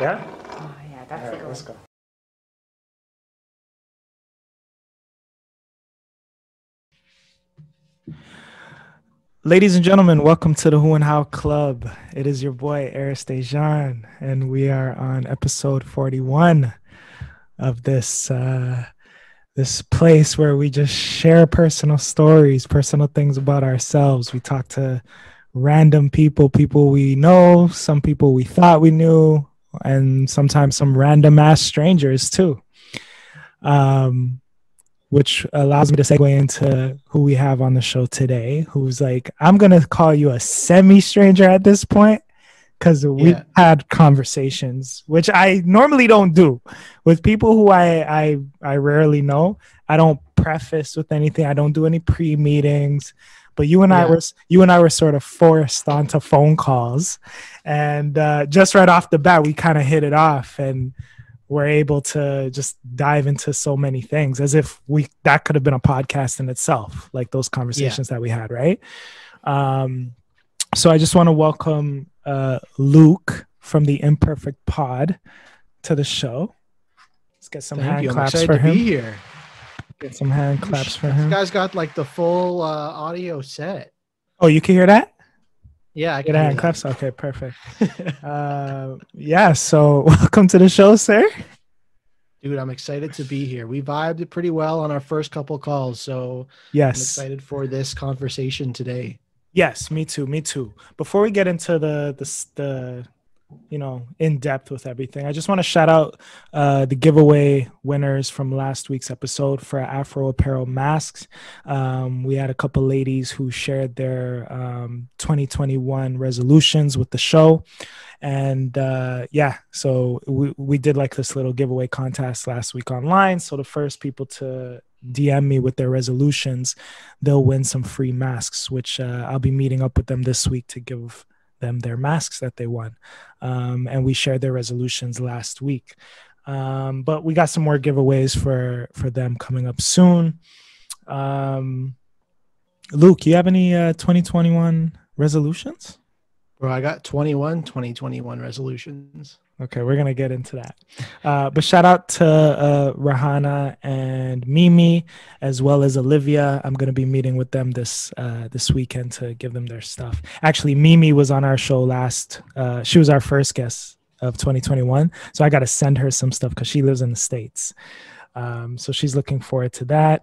Yeah? Oh, yeah, that's All the right, let's go. Ladies and gentlemen, welcome to the Who and How Club. It is your boy, Arys, and we are on episode 41 of this place where we just share personal stories, personal things about ourselves. We talk to random people we know, some people we thought we knew, and sometimes some random ass strangers too. Which allows me to segue into who we have on the show today, who's like, I'm going to call you a semi-stranger at this point because we've had conversations, which I normally don't do with people who I rarely know. I don't preface with anything. I don't do any pre-meetings. But you and I were sort of forced onto phone calls, and just right off the bat, we kind of hit it off, and we're able to just dive into so many things as if that could have been a podcast in itself, like those conversations that we had, right? So I just want to welcome Luke from the Imperfect Pod to the show. Let's get some hand claps for him. Be here. Get some hand claps for him. This guy's got like the full audio set. Oh, you can hear that? Yeah, I can hear hand claps. Okay, perfect. So welcome to the show, sir. Dude, I'm excited to be here. We vibed it pretty well on our first couple calls, so yes, I'm excited for this conversation today. Yes, me too. Before we get into the in depth with everything, I just want to shout out the giveaway winners from last week's episode for AfroApparelFaceMasks. We had a couple ladies who shared their 2021 resolutions with the show, and so we did like this little giveaway contest last week online. So the first people to DM me with their resolutions, they'll win some free masks, which I'll be meeting up with them this week to give them their masks that they won. And we shared their resolutions last week. But we got some more giveaways for them coming up soon. Luke, you have any 2021 resolutions? Bro, I got 2021 resolutions. Okay, we're going to get into that. But shout out to Rahana and Mimi, as well as Olivia. I'm going to be meeting with them this weekend to give them their stuff. Actually, Mimi was on our show she was our first guest of 2021. So I got to send her some stuff because she lives in the States. So she's looking forward to that.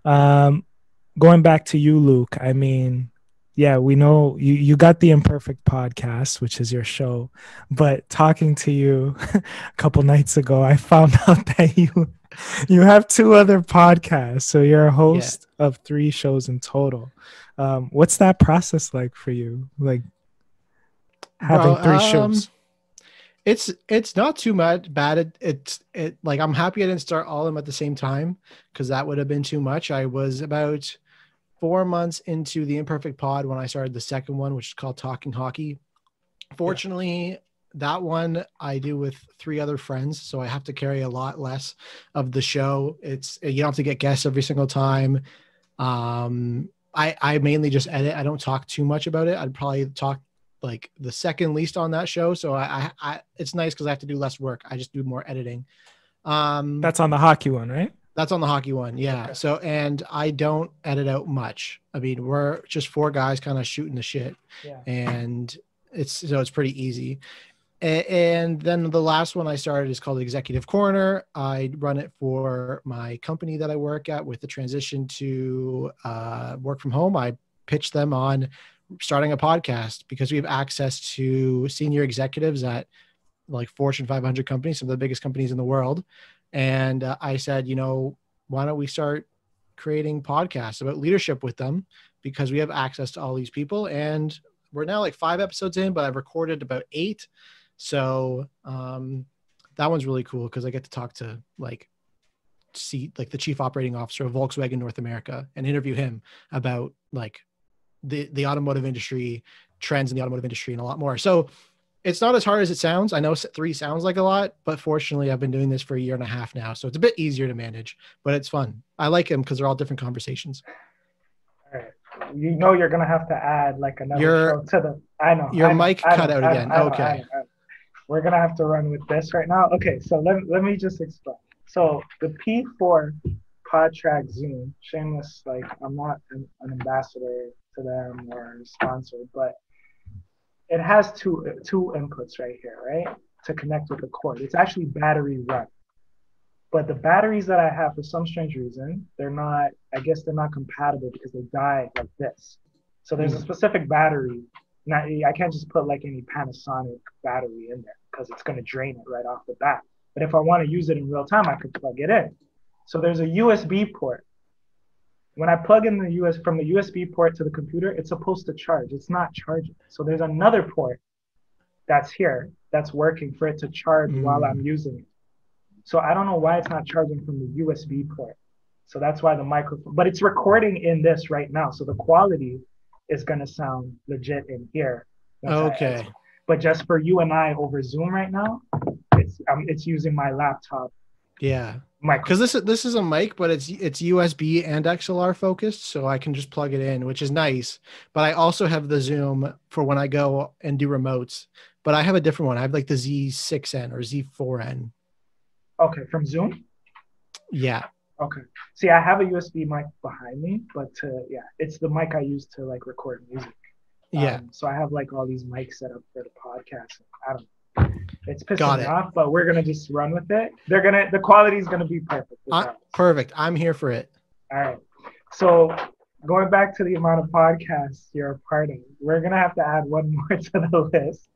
Going back to you, Luke, I mean, yeah, we know you got the Imperfect Podcast, which is your show, but talking to you a couple nights ago, I found out that you have two other podcasts. So you're a host of 3 shows in total. What's that process like for you? Like having 3 shows? It's not too bad. It like, I'm happy I didn't start all of them at the same time, because that would have been too much. I was about 4 months into the Imperfect Pod when I started the second one, which is called Talking Hockey. Fortunately, that one I do with 3 other friends, so I have to carry a lot less of the show. You don't have to get guests every single time. I mainly just edit. I don't talk too much about it. I'd probably talk like the second least on that show, so I it's nice because I have to do less work. I just do more editing. That's on the hockey one, right? That's on the hockey one. Yeah. Okay. So, and I don't edit out much. I mean, we're just 4 guys kind of shooting the shit, and it's pretty easy. And then the last one I started is called Executive Corner. I run it for my company that I work at with the transition to work from home. I pitch them on starting a podcast because we have access to senior executives at like Fortune 500 companies, some of the biggest companies in the world. And I said, why don't we start creating podcasts about leadership with them, because we have access to all these people. And we're now like 5 episodes in, but I've recorded about 8. So that one's really cool because I get to talk to the chief operating officer of Volkswagen North America and interview him about like the automotive industry, trends in the automotive industry, and a lot more. So it's not as hard as it sounds. I know 3 sounds like a lot, but fortunately I've been doing this for 1.5 years now. So it's a bit easier to manage, but it's fun. I like them because they're all different conversations. All right. You're going to have to add like another show to the, I know. Your mic cut out again. Okay. we're gonna have to run with this right now. Okay, so let me just explain. So the P4 pod track Zoom, shameless, like I'm not an ambassador to them or sponsored, but it has two inputs right here, right? To connect with the cord. It's actually battery run. But the batteries that I have, for some strange reason, I guess they're not compatible because they die like this. So there's a specific battery. I can't just put like any Panasonic battery in there because it's going to drain it right off the bat. But if I want to use it in real time, I could plug it in. So there's a USB port. When I plug in from the USB port to the computer, it's supposed to charge. It's not charging. So there's another port that's here that's working for it to charge while I'm using it. So I don't know why it's not charging from the USB port. So that's why the microphone, but it's recording in this right now. So the quality is going to sound legit in here. Okay. But just for you and I over Zoom right now, it's using my laptop. Yeah. Because this is a mic, but it's USB and XLR focused, so I can just plug it in, which is nice. But I also have the Zoom for when I go and do remotes. But I have a different one. I have like the Z6N or Z4N. Okay, from Zoom? Yeah. Okay. See, I have a USB mic behind me, but it's the mic I use to like record music. Yeah. So I have like all these mics set up for the podcast. I don't know. It's pissing me off, but we're gonna just run with it. The quality is gonna be perfect. Perfect. I'm here for it. All right. So going back to the amount of podcasts you're a part of, we're gonna have to add one more to the list,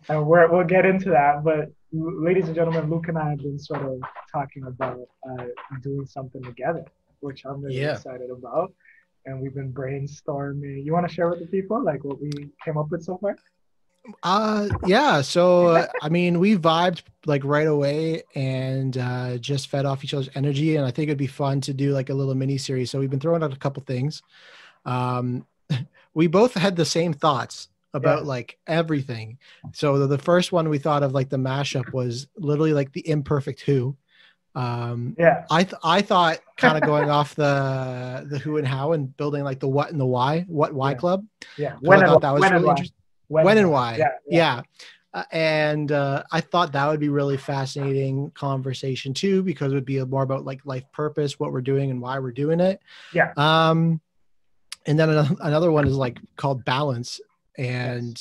and we'll get into that. But ladies and gentlemen, Luke and I have been sort of talking about doing something together, which I'm really excited about. And we've been brainstorming. You want to share with the people like what we came up with so far? Yeah. So I mean, we vibed like right away and just fed off each other's energy. And I think it'd be fun to do like a little mini series. So we've been throwing out a couple things. We both had the same thoughts about like everything. So the first one we thought of like the mashup was literally like the Imperfect Who. I thought kind of going off the who and how and building like the what and the why, why club. Yeah. I thought that was really interesting. When and why. Yeah. And I thought that would be really fascinating conversation too, because it would be more about like life purpose, what we're doing and why we're doing it. Yeah. And then another one is like called balance and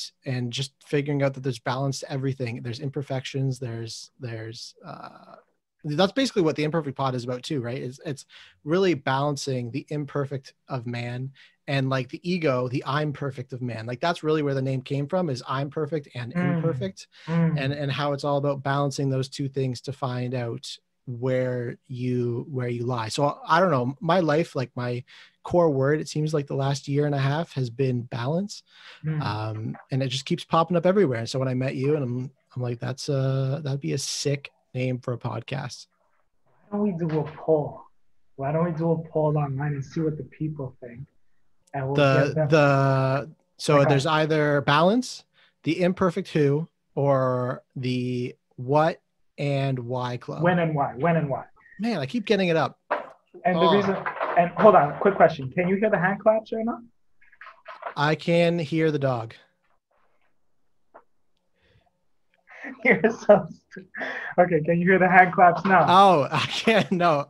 just figuring out that there's balance to everything. There's imperfections. There's that's basically what the Imperfect Pod is about too, right? It's really balancing the imperfect of man and like the ego, the I'm perfect of man. Like that's really where the name came from, is I'm perfect and imperfect, and how it's all about balancing those two things to find out where you lie. So I don't know, my life, like my core word, it seems like the last year and a half has been balance. And it just keeps popping up everywhere. And so when I met you, and I'm like, that'd be a sick name for a podcast. Why don't we do a poll? Why don't we do a poll online and see what the people think? And we'll there's either balance, the Imperfect Who, or the what and why club. When and why. Man, I keep getting it up. And the reason, and hold on, quick question. Can you hear the hand claps right now? I can hear the dog. You're so stupid. Okay, can you hear the hand claps now? Oh, I can't. No.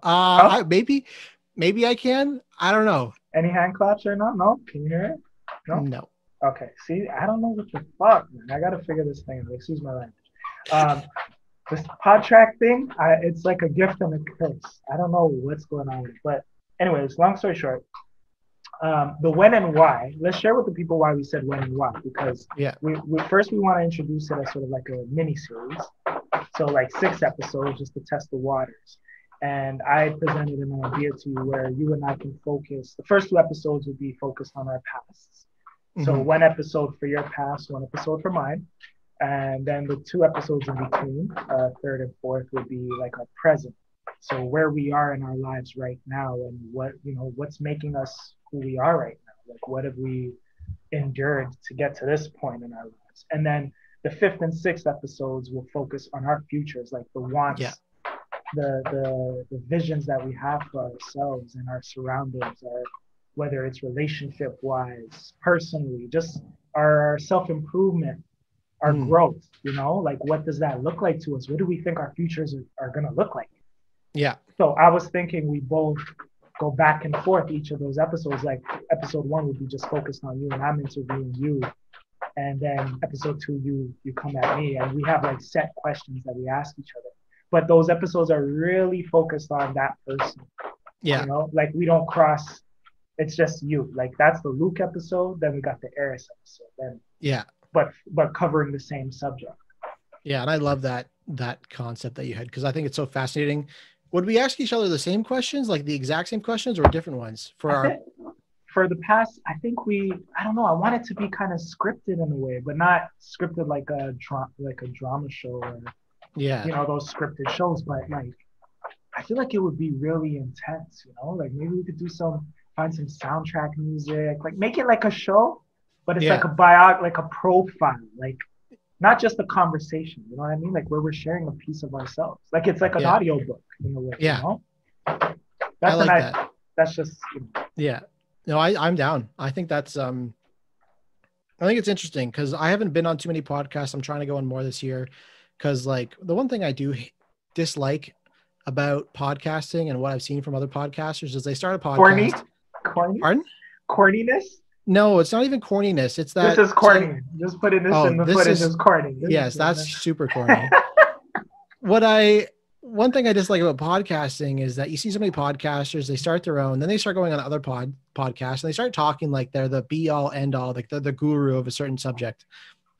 Maybe I can. I don't know. Any hand claps or not? No? Can you hear it? No. Okay. See, I don't know what the fuck, man. I gotta figure this thing out. Excuse my language. This pod track thing, it's like a gift and a curse. I don't know what's going on with it. But anyways, long story short, the when and why. Let's share with the people why we said when and why, because we first want to introduce it as sort of like a mini series, so like 6 episodes just to test the waters. And I presented an idea to you where you and I can focus. The first 2 episodes would be focused on our pasts. So 1 episode for your past, 1 episode for mine, and then the 2 episodes in between, 3rd and 4th, would be like our present. So where we are in our lives right now, and what's making us who we are right now. Like, what have we endured to get to this point in our lives? And then the 5th and 6th episodes will focus on our futures, like the wants, the visions that we have for ourselves and our surroundings, or whether it's relationship wise, personally, just our self-improvement our growth, you know, like what does that look like to us? What do we think our futures are going to look like? Yeah. So I was thinking we both go back and forth each of those episodes. Like episode 1 would be just focused on you and I'm interviewing you. And then episode 2, you come at me, and we have like set questions that we ask each other. But those episodes are really focused on that person. Yeah. You know, like we don't cross. It's just you. Like that's the Luke episode. Then we got the Arys episode. Then yeah. But covering the same subject. Yeah, and I love that concept that you had, because I think it's so fascinating. Would we ask each other the same questions, like the exact same questions, or different ones for the past? I think I don't know. I want it to be kind of scripted in a way, but not scripted like a drama show or you know, those scripted shows. But like, I feel like it would be really intense. You know, like maybe we could find some soundtrack music, like make it like a show, but it's like a profile, like not just a conversation, you know what I mean? Like where we're sharing a piece of ourselves. Like it's like an audio book in a way, you know? I like that. That's just, you know. Yeah. No, I'm down. I think that's, I think it's interesting because I haven't been on too many podcasts. I'm trying to go on more this year because like the one thing I do dislike about podcasting and what I've seen from other podcasters is they start a podcast. Corny? Pardon? Corniness? No, it's not even corniness. It's that this is corny. Just putting this in the footage is corny. Yes, that's super corny. One thing I dislike about podcasting is that you see so many podcasters, they start their own, then they start going on other podcasts and they start talking like they're the be all end all, like they're the guru of a certain subject.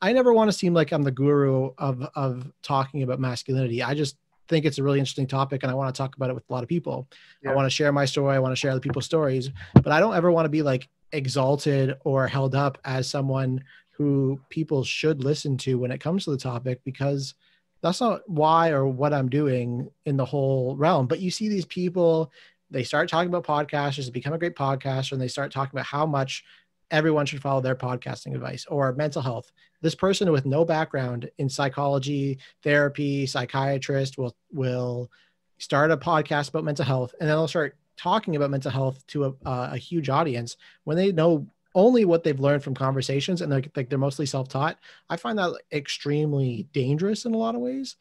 I never want to seem like I'm the guru of talking about masculinity. I just think it's a really interesting topic and I want to talk about it with a lot of people. I want to share my story. I want to share other people's stories, but I don't ever want to be like exalted or held up as someone who people should listen to when it comes to the topic, because that's not why or what I'm doing in the whole realm. But you see these people, they start talking about podcasters, they become a great podcaster, and they start talking about how much everyone should follow their podcasting advice or mental health. This person with no background in psychology, therapy, psychiatrist will start a podcast about mental health, and then they'll start talking about mental health to a huge audience when they know only what they've learned from conversations, and they're mostly self-taught. I find that extremely dangerous in a lot of ways,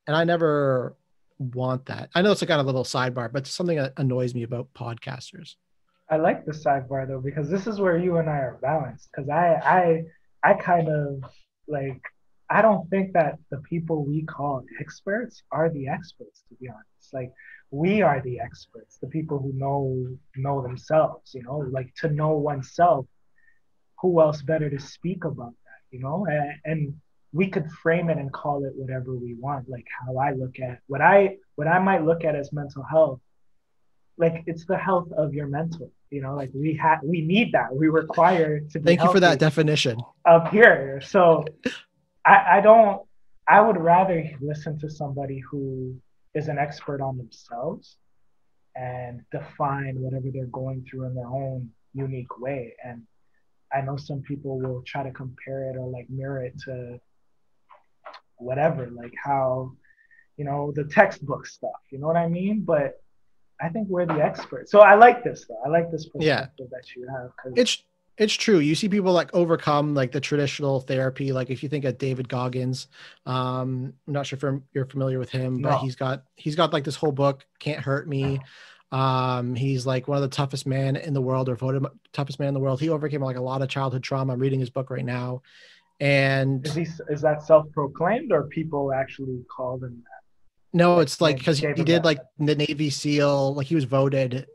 and I never want that. I know it's a kind of little sidebar, but it's something that annoys me about podcasters. I like the sidebar though, because this is where you and I are balanced. Because I kind of like, I don't think that the people we call experts are the experts, to be honest. Like we are the experts, the people who know themselves, you know, like to know oneself. Who else better to speak about that, you know? And we could frame it and call it whatever we want. Like how I look at what I might look at as mental health. Like it's the health of your mental, you know, like we need that. We require to be Thank you for that definition up here. So I would rather listen to somebody who is an expert on themselves and define whatever they're going through in their own unique way. And I know some people will try to compare it or like mirror it to whatever, like how, you know, the textbook stuff, you know what I mean? But I think we're the experts. So I like this though. I like this perspective that you have. It's true. You see people like overcome like the traditional therapy. Like if you think of David Goggins, I'm not sure if you're familiar with him, but he's got like this whole book, Can't Hurt Me. He's like one of the toughest men in the world, or voted toughest man in the world. He overcame like a lot of childhood trauma. I'm reading his book right now. And is that self-proclaimed or people actually called him that? No, it's like because he did like the Navy SEAL, like he was voted,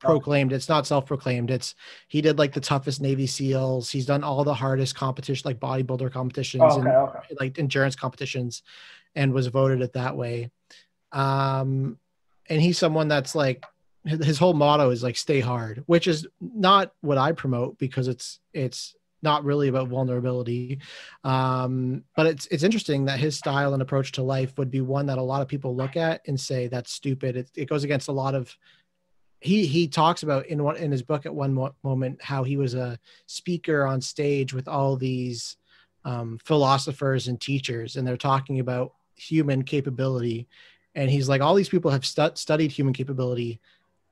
proclaimed. It's not self-proclaimed. He did like the toughest Navy SEALs. He's done all the hardest competitions, like bodybuilder competitions and like endurance competitions, and was voted it that way. And he's someone that's like, his whole motto is like stay hard, which is not what I promote because it's not really about vulnerability. But it's interesting that his style and approach to life would be one that a lot of people look at and say that's stupid. It goes against a lot of, he talks about in his book at one moment, how he was a speaker on stage with all these philosophers and teachers, and they're talking about human capability. And he's like, all these people have studied human capability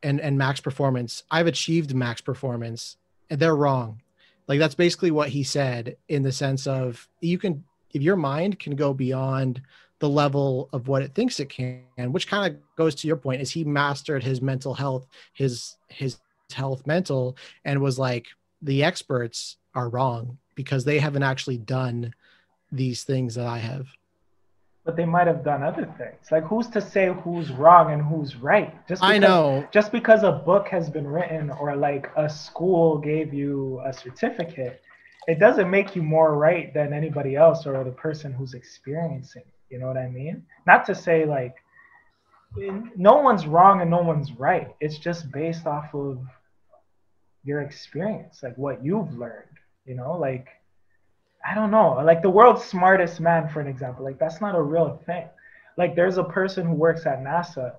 and max performance. I've achieved max performance and they're wrong. Like that's basically what he said, in the sense of if your mind can go beyond the level of what it thinks it can, which kind of goes to your point, is he mastered his mental health, his health mental, and was like, the experts are wrong because they haven't actually done these things that I have. But they might have done other things. Like, who's to say who's wrong and who's right? I know. Just because a book has been written, or like a school gave you a certificate, it doesn't make you more right than anybody else or the person who's experiencing it. You know what I mean? Not to say like no one's wrong and no one's right. It's just based off of your experience, like what you've learned, you know, like, I don't know, like the world's smartest man, for an example, like that's not a real thing. Like there's a person who works at NASA.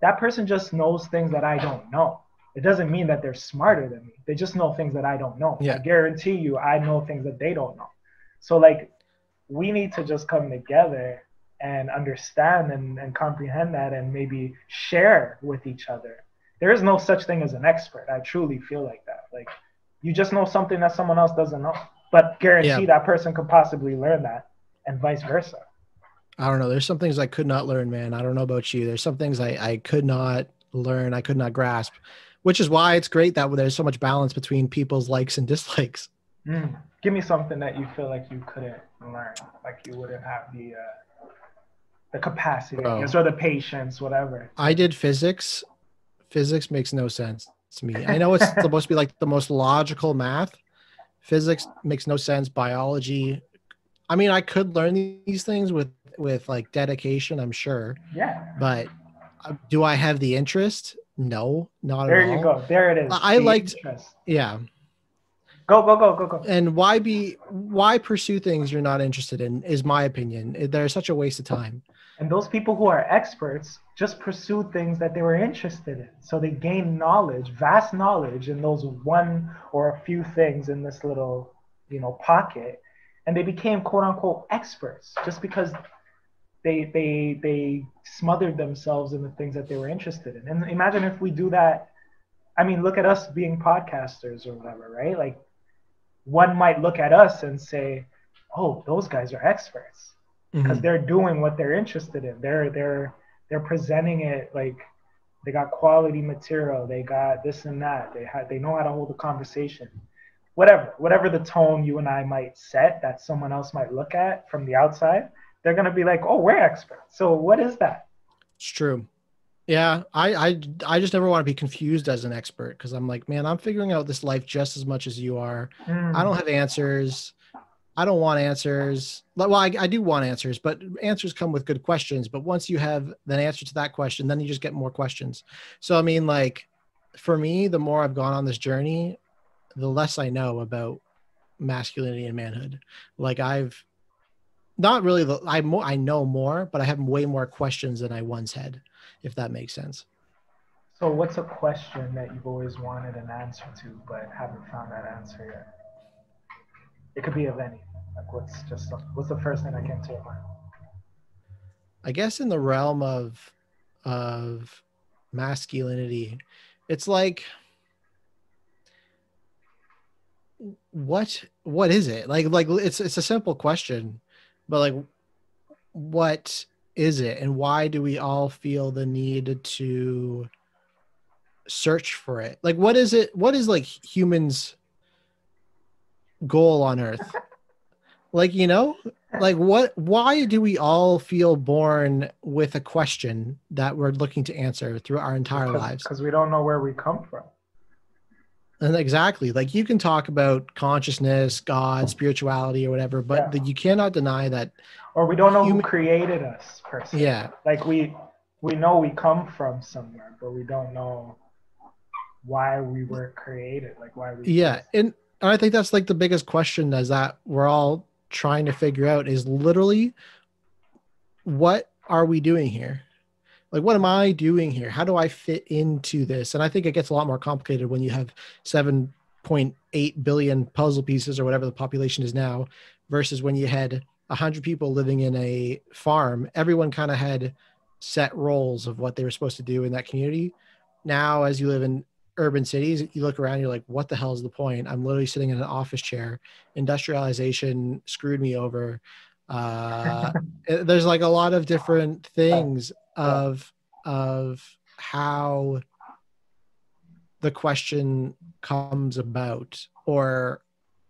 That person just knows things that I don't know. It doesn't mean that they're smarter than me. They just know things that I don't know. Yeah. I guarantee you, I know things that they don't know. So like, we need to just come together and understand and comprehend that, and maybe share with each other. There is no such thing as an expert. I truly feel like that. Like, you just know something that someone else doesn't know, but guarantee that person could possibly learn that, and vice versa. I don't know. There's some things I could not learn, man. I don't know about you. There's some things I could not learn. I could not grasp, which is why it's great that there's so much balance between people's likes and dislikes. Give me something that you feel like you couldn't learn, like you wouldn't have the capacity, or the patience, whatever. I did physics. Physics makes no sense to me. I know it's supposed to be like the most logical math. Physics makes no sense. Biology, I mean, I could learn these things with like dedication, I'm sure. Yeah. But do I have the interest? No, not at all. There you go. There it is. I liked, yeah. Go. And why pursue things you're not interested in is my opinion. They're such a waste of time. And those people who are experts just pursue things that they were interested in. So they gain knowledge, vast knowledge in those one or a few things in this little, pocket. And they became quote unquote experts just because they smothered themselves in the things that they were interested in. And imagine if we do that. I mean, look at us being podcasters or whatever, right? Like, one might look at us and say, oh, those guys are experts, because they're doing what they're interested in. They're presenting it like they got quality material, they got this and that, they know how to hold a conversation. Whatever the tone you and I might set that someone else might look at from the outside, they're gonna be like, oh, we're experts. So what is that? It's true. Yeah, I just never want to be confused as an expert, because I'm like, man, I'm figuring out this life just as much as you are. I don't have answers. I don't want answers. Well, I do want answers, but answers come with good questions. But once you have an answer to that question, then you just get more questions. So, I mean, like, for me, the more I've gone on this journey, the less I know about masculinity and manhood. Like, I've not really, I know more, but I have way more questions than I once had, if that makes sense. So what's a question that you've always wanted an answer to, but haven't found that answer yet? It could be of anything. Like, what's the first thing that came to your mind? I guess in the realm of masculinity, it's like, what is it? Like it's a simple question, but like, what is it, and why do we all feel the need to search for it? Like, what is it? What is like humans' goal on Earth? Like, like why do we all feel born with a question that we're looking to answer through our entire lives? Because we don't know where we come from. And exactly, like, you can talk about consciousness, God, spirituality, or whatever, but you cannot deny that. Or we don't know who created us, per se. Yeah. Like, we know we come from somewhere, but we don't know why we were created. Like, why we. Yeah, and I think that's like the biggest question is that we're all trying to figure out is literally, what are we doing here? Like, what am I doing here? How do I fit into this? And I think it gets a lot more complicated when you have 7.8 billion puzzle pieces or whatever the population is now, versus when you had 100 people living in a farm. Everyone kind of had set roles of what they were supposed to do in that community. Now, as you live in urban cities, you look around, you're like, what the hell is the point? I'm literally sitting in an office chair. Industrialization screwed me over. There's like a lot of different things of how the question comes about, or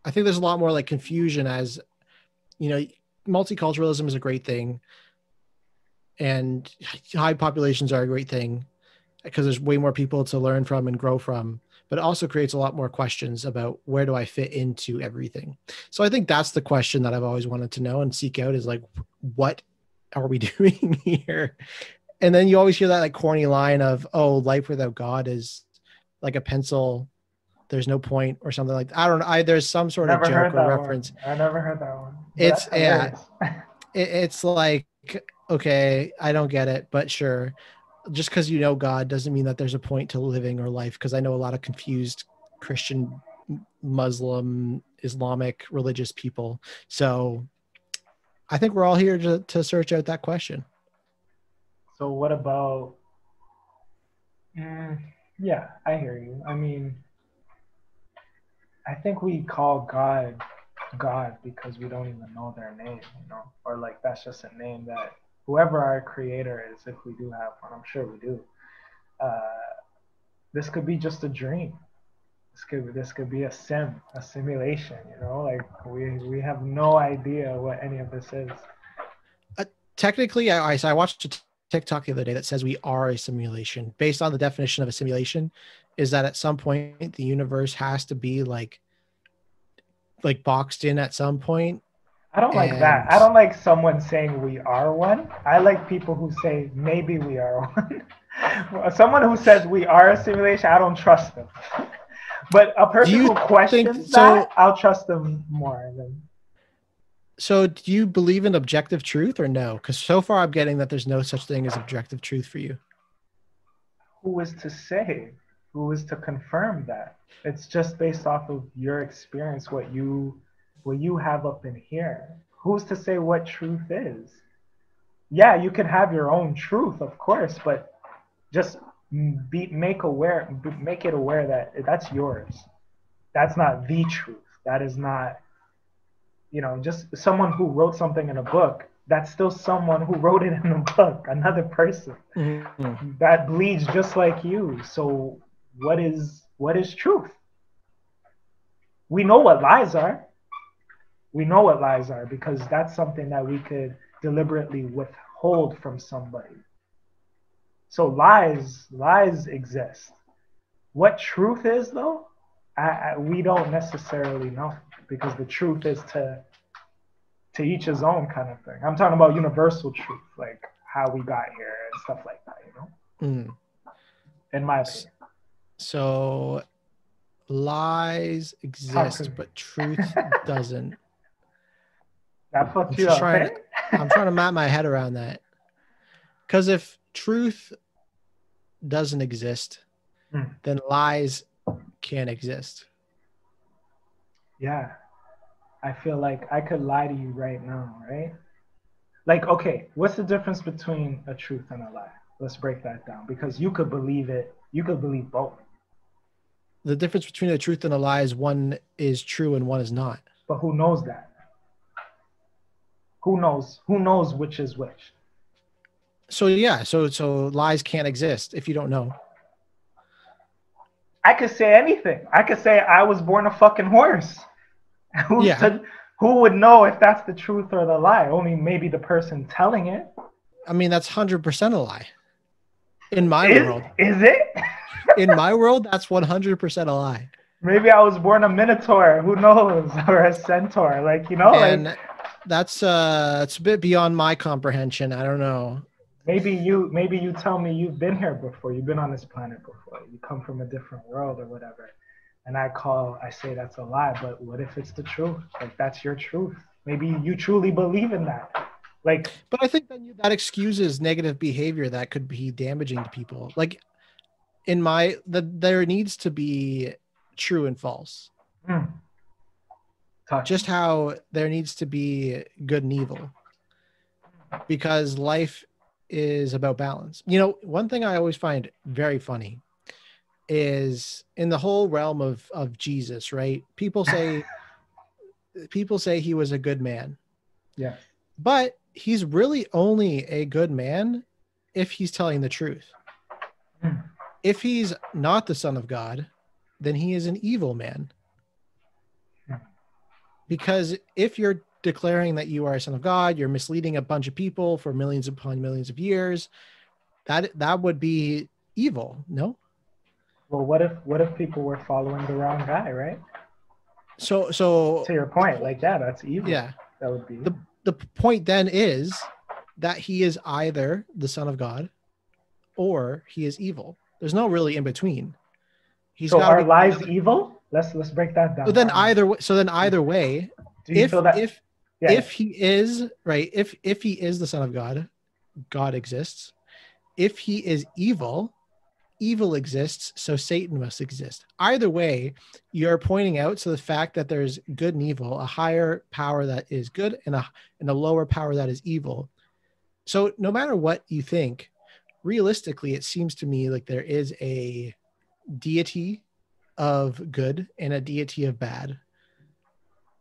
I think there's a lot more like confusion as, you know, multiculturalism is a great thing and high populations are a great thing because there's way more people to learn from and grow from, but it also creates a lot more questions about where do I fit into everything. So I think that's the question that I've always wanted to know and seek out is like, what are we doing here? And then you always hear that like corny line of, oh, life without God is like a pencil. There's no point or something like that. I don't know. There's some sort of joke or reference. I never heard that one. It's it's like, okay, I don't get it, but sure. Just because you know God doesn't mean that there's a point to living or life. Because I know a lot of confused Christian, Muslim, Islamic, religious people. So I think we're all here to search out that question. So what about? Yeah, I hear you. I mean, I think we call God because we don't even know their name, you know, or like that's just a name that whoever our creator is, if we do have one, I'm sure we do. This could be just a dream. This could be a simulation, you know, like we have no idea what any of this is. Technically, I watched a TikTok the other day that says we are a simulation. Based on the definition of a simulation, is that at some point the universe has to be like boxed in at some point. I don't like that. I don't like someone saying we are one. I like people who say maybe we are one. Someone who says we are a simulation, I don't trust them. But a person who questions that, I'll trust them more. So do you believe in objective truth or no? Because so far I'm getting that there's no such thing as objective truth for you. Who is to say? Who is to confirm that? It's just based off of your experience, what you have up in here. Who's to say what truth is? Yeah, you can have your own truth, of course, but just make it aware that that's yours. That's not the truth. That is not, you know, just someone who wrote something in a book. That's still someone who wrote it in a book, another person that bleeds just like you. So what is truth? We know what lies are. We know what lies are because that's something that we could deliberately withhold from somebody. So lies exist. What truth is though, we don't necessarily know because the truth is to each his own kind of thing. I'm talking about universal truth, like how we got here and stuff like that, you know? In my opinion. So lies exist, but truth doesn't. That fucked you up, eh? I'm trying to map my head around that. Because if truth doesn't exist, then lies can't exist. Yeah. I feel like I could lie to you right now, right? Like, okay, what's the difference between a truth and a lie? Let's break that down because you could believe it. You could believe both. The difference between a truth and a lie is one is true and one is not. But who knows that? Who knows? Who knows which is which? So yeah, so lies can't exist if you don't know. I could say anything. I could say I was born a fucking horse. Who would know if that's the truth or the lie? Only maybe the person telling it. I mean, that's 100% a lie. In my world. Is it? In my world, that's 100% a lie. Maybe I was born a minotaur. Who knows? Or a centaur. Like, you know. And like, that's it's a bit beyond my comprehension. I don't know. Maybe you tell me you've been here before. You've been on this planet before. You come from a different world or whatever. And I say that's a lie, but what if it's the truth? Like that's your truth. Maybe you truly believe in that. Like, but I think that excuses negative behavior that could be damaging to people. Like there needs to be true and false. Just how there needs to be good and evil. Because life is about balance. You know, one thing I always find very funny is in the whole realm of Jesus, right? People say he was a good man. Yes. But he's really only a good man if he's telling the truth. If he's not the Son of God, then he is an evil man. Because if you're declaring that you are a son of God, you're misleading a bunch of people for millions upon millions of years, that would be evil, no? Well, what if people were following the wrong guy, right? So to your point, like that's evil. Yeah. That would be the point then is that he is either the Son of God or he is evil. There's no really in between. So are lies evil? Let's break that down. So then either way, do you feel that if he is right, if he is the Son of God, God exists. If he is evil, evil exists, so Satan must exist. Either way, you're pointing out to the fact that there's good and evil, a higher power that is good and a lower power that is evil. So no matter what you think, realistically, it seems to me like there is a deity of good and a deity of bad.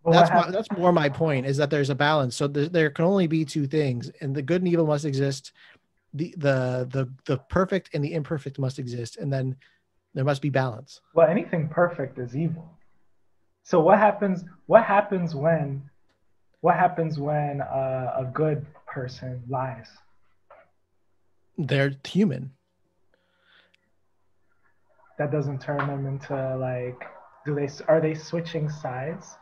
Well, that's more my point, is that there's a balance. So there can only be two things, and the good and evil must exist. The perfect and the imperfect must exist, and then there must be balance. Well, anything perfect is evil. So what happens when a good person lies? They're human. That doesn't turn them into like, are they switching sides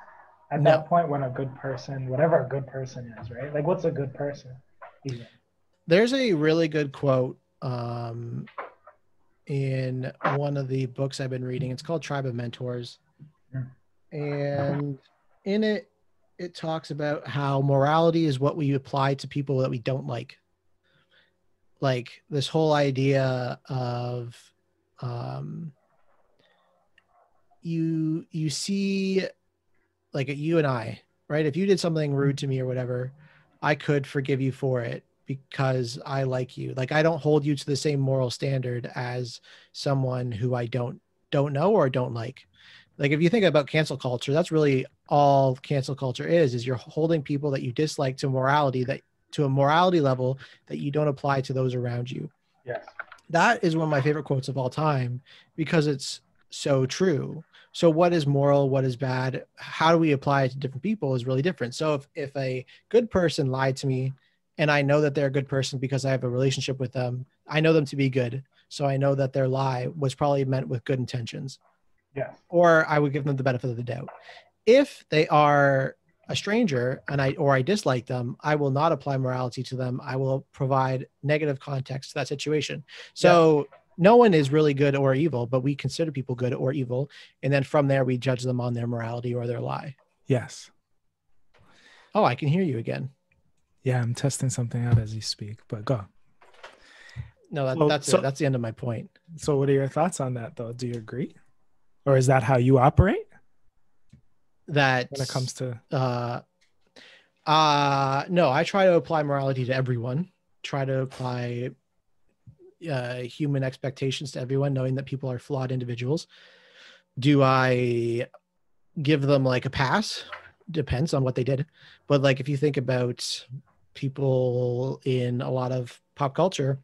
at that point when a good person, whatever a good person is, right? Like, what's a good person even? There's a really good quote in one of the books I've been reading. It's called Tribe of Mentors. And in it talks about how morality is what we apply to people that we don't like. Like this whole idea of you see, like you and I, right? If you did something rude to me or whatever, I could forgive you for it because I like you. Like I don't hold you to the same moral standard as someone who I don't know or don't like. Like if you think about cancel culture, that's really all cancel culture is you're holding people that you dislike to a morality level that you don't apply to those around you. Yes. That is one of my favorite quotes of all time because it's so true. So what is moral? What is bad? How do we apply it to different people is really different. So if a good person lied to me and I know that they're a good person because I have a relationship with them, I know them to be good. So I know that their lie was probably meant with good intentions. Yeah. Or I would give them the benefit of the doubt. If they are a stranger and I dislike them, I will not apply morality to them. I will provide negative context to that situation. So no one is really good or evil, but we consider people good or evil. And then from there, we judge them on their morality or their lie. Yes. Oh, I can hear you again. Yeah, I'm testing something out as you speak, but go. No, that's the end of my point. So what are your thoughts on that though? Do you agree? Or is that how you operate? That when it comes to no, I try to apply morality to everyone, try to apply human expectations to everyone, knowing that people are flawed individuals. Do I give them like a pass? Depends on what they did. But like if you think about people in a lot of pop culture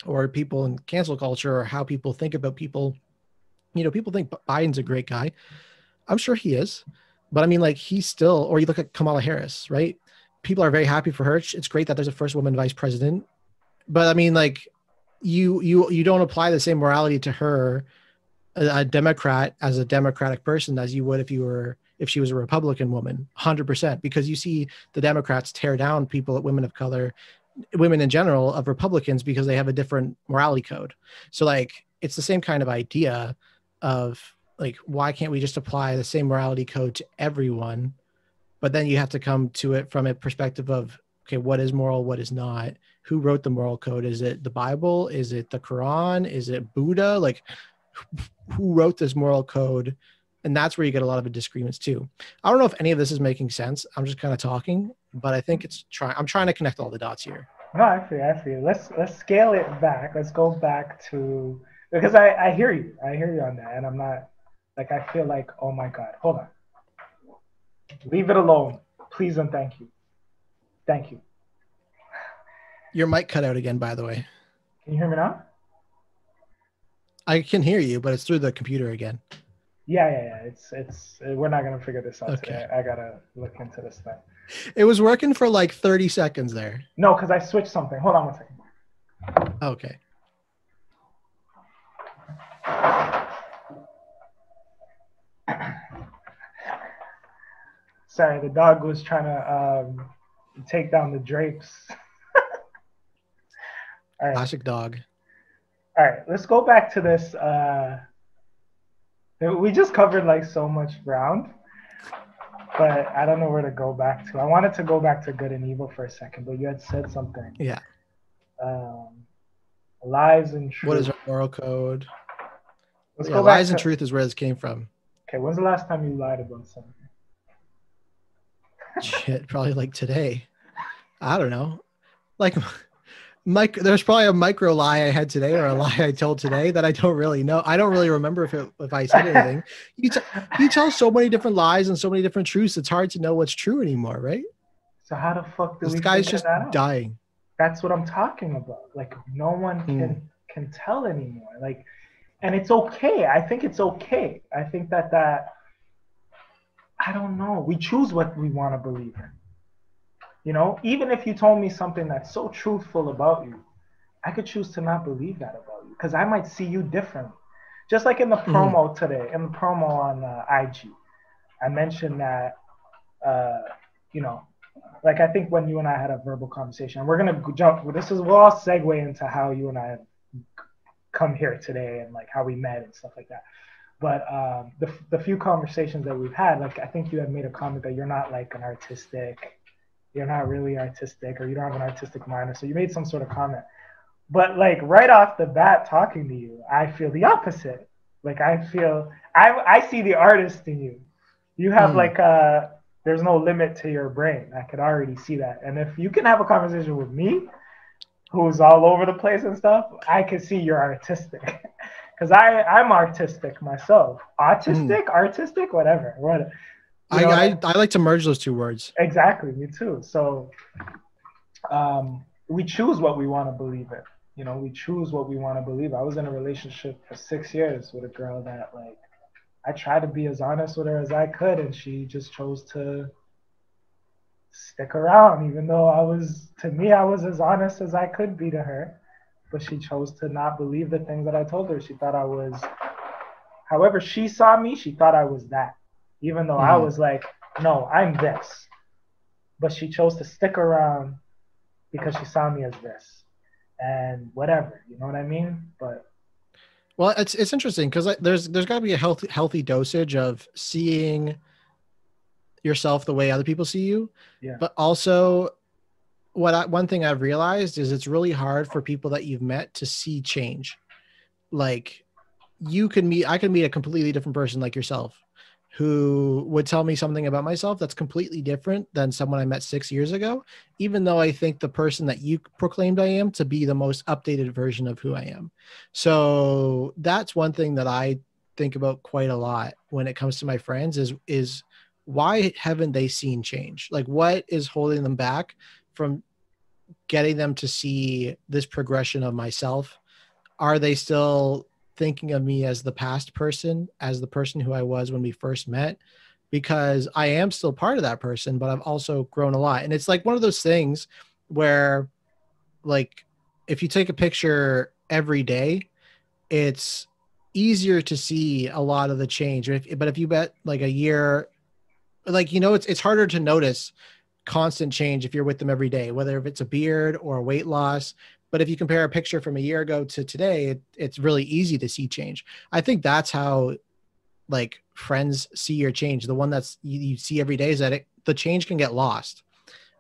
or people in cancel culture or how people think about people, you know, people think Biden's a great guy. I'm sure he is, but I mean, like he's still, or you look at Kamala Harris, right? People are very happy for her. It's great that there's a first woman vice president, but I mean, like you don't apply the same morality to her, a Democrat, as a Democratic person as you would if she was a Republican woman, 100%, because you see the Democrats tear down people, women of color, women in general, of Republicans because they have a different morality code. So like, it's the same kind of idea of like, why can't we just apply the same morality code to everyone? But then you have to come to it from a perspective of, okay, what is moral? What is not? Who wrote the moral code? Is it the Bible? Is it the Quran? Is it Buddha? Like who wrote this moral code? And that's where you get a lot of disagreements too. I don't know if any of this is making sense. I'm just kind of talking, but I think I'm trying to connect all the dots here. No, I feel. Let's scale it back. Let's go back to Because I hear you. I hear you on that. And I'm not, like, I feel like, oh my God, hold on. Leave it alone. Please and thank you. Thank you. Your mic cut out again, by the way. Can you hear me now? I can hear you, but it's through the computer again. Yeah. It's we're not gonna figure this out Okay. today. I gotta look into this thing. It was working for like 30 seconds there. No, because I switched something. Hold on one second. Okay. Sorry, the dog was trying to take down the drapes. All right. Classic dog. All right, let's go back to this. We just covered like so much ground, but I don't know where to go back to. I wanted to go back to good and evil for a second, but you had said something. Yeah. Lies and truth. What is our moral code? Let's Yeah, go back lies and to- truth is where this came from. Okay, when's the last time you lied about something? Shit, probably like today. I don't know. Like, there's probably a micro lie I had today or a lie I told today that I don't really know. I don't really remember if I said anything. You tell so many different lies and so many different truths. It's hard to know what's true anymore, right? So how the fuck do we This guy's figure just that out? dying. That's what I'm talking about. Like no one can tell anymore. Like, and it's okay. I think it's okay. I think that I don't know. We choose what we want to believe in. You know, even if you told me something that's so truthful about you, I could choose to not believe that about you because I might see you differently. Just like in the promo today, in the promo on IG, I mentioned that, you know, like I think when you and I had a verbal conversation, we're going to jump, we'll all segue into how you and I have come here today and like how we met and stuff like that. But the few conversations that we've had, like I think you had made a comment that you're not like you're not really artistic or you don't have an artistic mind. Or so you made some sort of comment. But like right off the bat talking to you, I feel the opposite. Like I see the artist in you. You have like there's no limit to your brain. I could already see that. And if you can have a conversation with me, who's all over the place and stuff, I can see you're artistic. Because I'm artistic myself. Artistic, whatever. I like to merge those two words. Exactly, me too. So we choose what we want to believe in. You know, we choose what we want to believe. I was in a relationship for 6 years with a girl that like I tried to be as honest with her as I could, and she just chose to stick around, even though I was as honest as I could be to her. But she chose to not believe the things that I told her. She thought I was, however she saw me, she thought I was that. Even though I was like, no, I'm this. But she chose to stick around because she saw me as this. And whatever, you know what I mean? But well, it's interesting because there's got to be a healthy dosage of seeing yourself the way other people see you. Yeah. But also one thing I've realized is it's really hard for people that you've met to see change. Like I could meet a completely different person like yourself who would tell me something about myself that's completely different than someone I met 6 years ago, even though I think the person that you proclaimed I am to be the most updated version of who I am. So that's one thing that I think about quite a lot when it comes to my friends is why haven't they seen change? Like what is holding them back from getting them to see this progression of myself? Are they still thinking of me as the past person, as the person who I was when we first met? Because I am still part of that person, but I've also grown a lot. And it's like one of those things where like, if you take a picture every day, it's easier to see a lot of the change. But if you bet like a year, like, you know, it's harder to notice constant change if you're with them every day, whether if it's a beard or weight loss. But if you compare a picture from a year ago to today, it's really easy to see change. I think that's how like friends see your change. The one that's you see every day is that the change can get lost,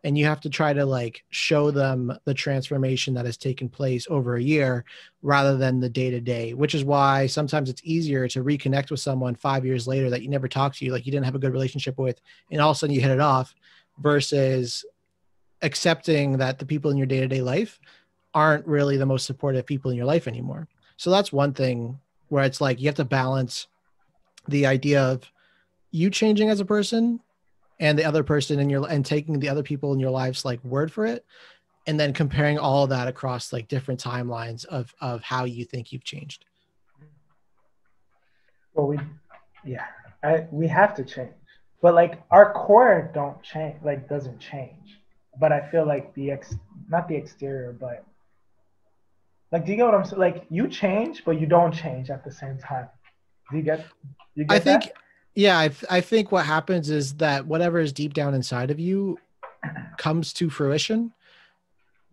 and you have to try to like show them the transformation that has taken place over a year rather than the day to day, which is why sometimes it's easier to reconnect with someone 5 years later that you never talked to, like you didn't have a good relationship with, and all of a sudden you hit it off, versus accepting that the people in your day-to-day life aren't really the most supportive people in your life anymore. So that's one thing where it's like you have to balance the idea of you changing as a person and the other person in your, and taking the other people in your lives like word for it, and then comparing all of that across like different timelines of how you think you've changed. Well, we have to change, but like our core don't change, like doesn't change. But I feel like not the exterior, but like, do you get what I'm saying? Like you change, but you don't change at the same time. Do you get? I think, that? yeah, I think what happens is that whatever is deep down inside of you comes to fruition,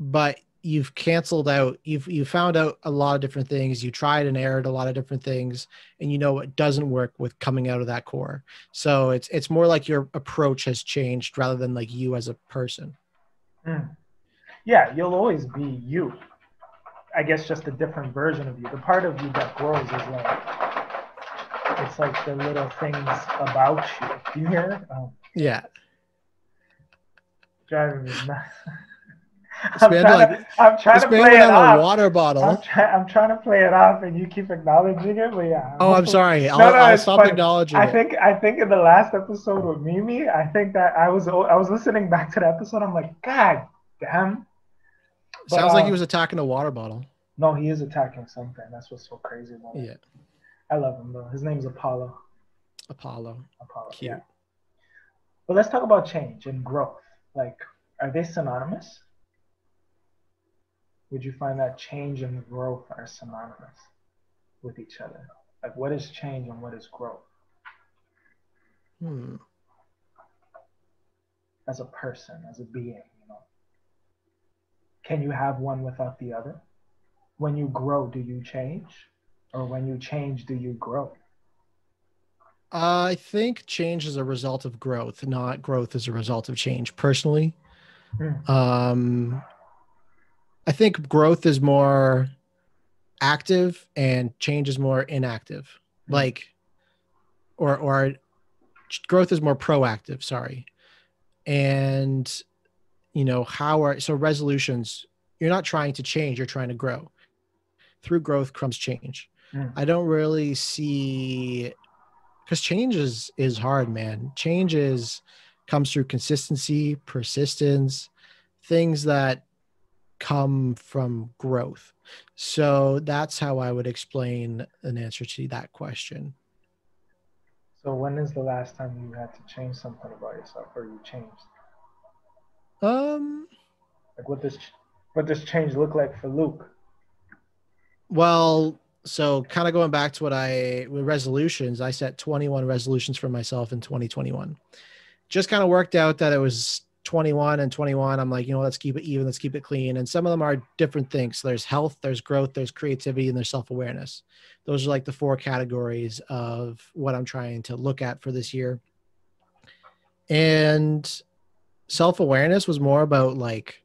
but you've canceled out, you've found out a lot of different things, you tried and erred a lot of different things, and you know what doesn't work with coming out of that core. So it's more like your approach has changed rather than like you as a person. Yeah, you'll always be you. I guess just a different version of you. The part of you that grows is like, it's like the little things about you. Do you hear it? Yeah. Driving me nuts. I'm trying to play it off. A water bottle. I'm trying to play it off, and you keep acknowledging it. But yeah. Oh, I'm sorry. I'll stop funny. acknowledging it. I think in the last episode with Mimi, I think that I was listening back to the episode. I'm like, God damn. But, sounds like he was attacking a water bottle. No, he is attacking something. That's what's so crazy about it. Yeah. I love him though. His name's Apollo. Apollo. Cute. Yeah. But let's talk about change and growth. Like, are they synonymous? Would you find that change and growth are synonymous with each other? Like, what is change and what is growth? As a person, as a being, you know. Can you have one without the other? When you grow, do you change? Or when you change, do you grow? I think change is a result of growth, not growth as a result of change, personally. I think growth is more active and change is more inactive. Like, or growth is more proactive, sorry. And, you know, so resolutions, you're not trying to change, you're trying to grow. Through growth comes change. I don't really see, because change is hard, man. Change comes through consistency, persistence, things that come from growth. So that's how I would explain an answer to that question. So when is the last time you had to change something about yourself, or you changed? Like what does change look like for Luke? Well, so kind of going back to with resolutions, I set 21 resolutions for myself in 2021. Just kind of worked out that it was 21 and 21. I'm like, you know, let's keep it even, let's keep it clean. And some of them are different things. So there's health, there's growth, there's creativity, and there's self-awareness. Those are like the 4 categories of what I'm trying to look at for this year. And self-awareness was more about like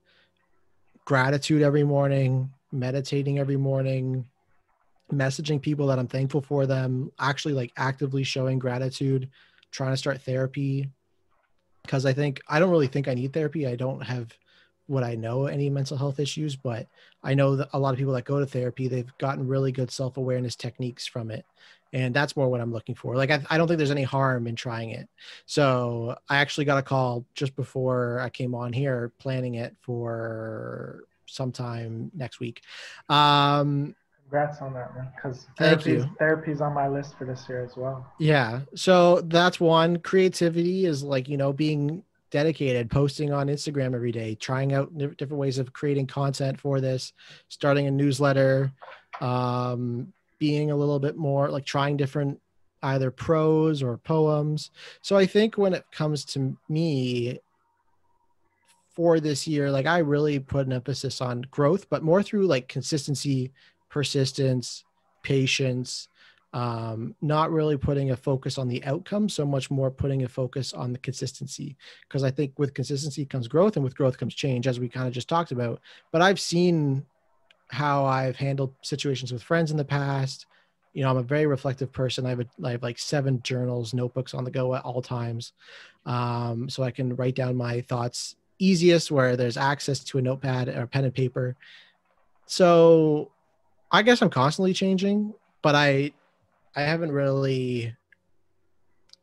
gratitude every morning, meditating every morning, messaging people that I'm thankful for them, actually like actively showing gratitude, trying to start therapy. Because I don't really think I need therapy. I don't have what I know any mental health issues, but I know that a lot of people that go to therapy, they've gotten really good self-awareness techniques from it. And that's more what I'm looking for. Like, I don't think there's any harm in trying it. So I actually got a call just before I came on here, planning it for sometime next week. Congrats on that, man. Because therapy's on my list for this year as well. Yeah. So that's one. Creativity is like, you know, being dedicated, posting on Instagram every day, trying out different ways of creating content for this, starting a newsletter, being a little bit more like trying different either prose or poems. So I think when it comes to me for this year, like I really put an emphasis on growth, but more through like consistency, persistence, patience, not really putting a focus on the outcome, so much more putting a focus on the consistency. Because I think with consistency comes growth, and with growth comes change, as we kind of just talked about. But I've seen how I've handled situations with friends in the past. You know, I'm a very reflective person. I have like 7 journals, notebooks on the go at all times. So I can write down my thoughts easiest where there's access to a notepad or pen and paper. So I guess I'm constantly changing, but I haven't really.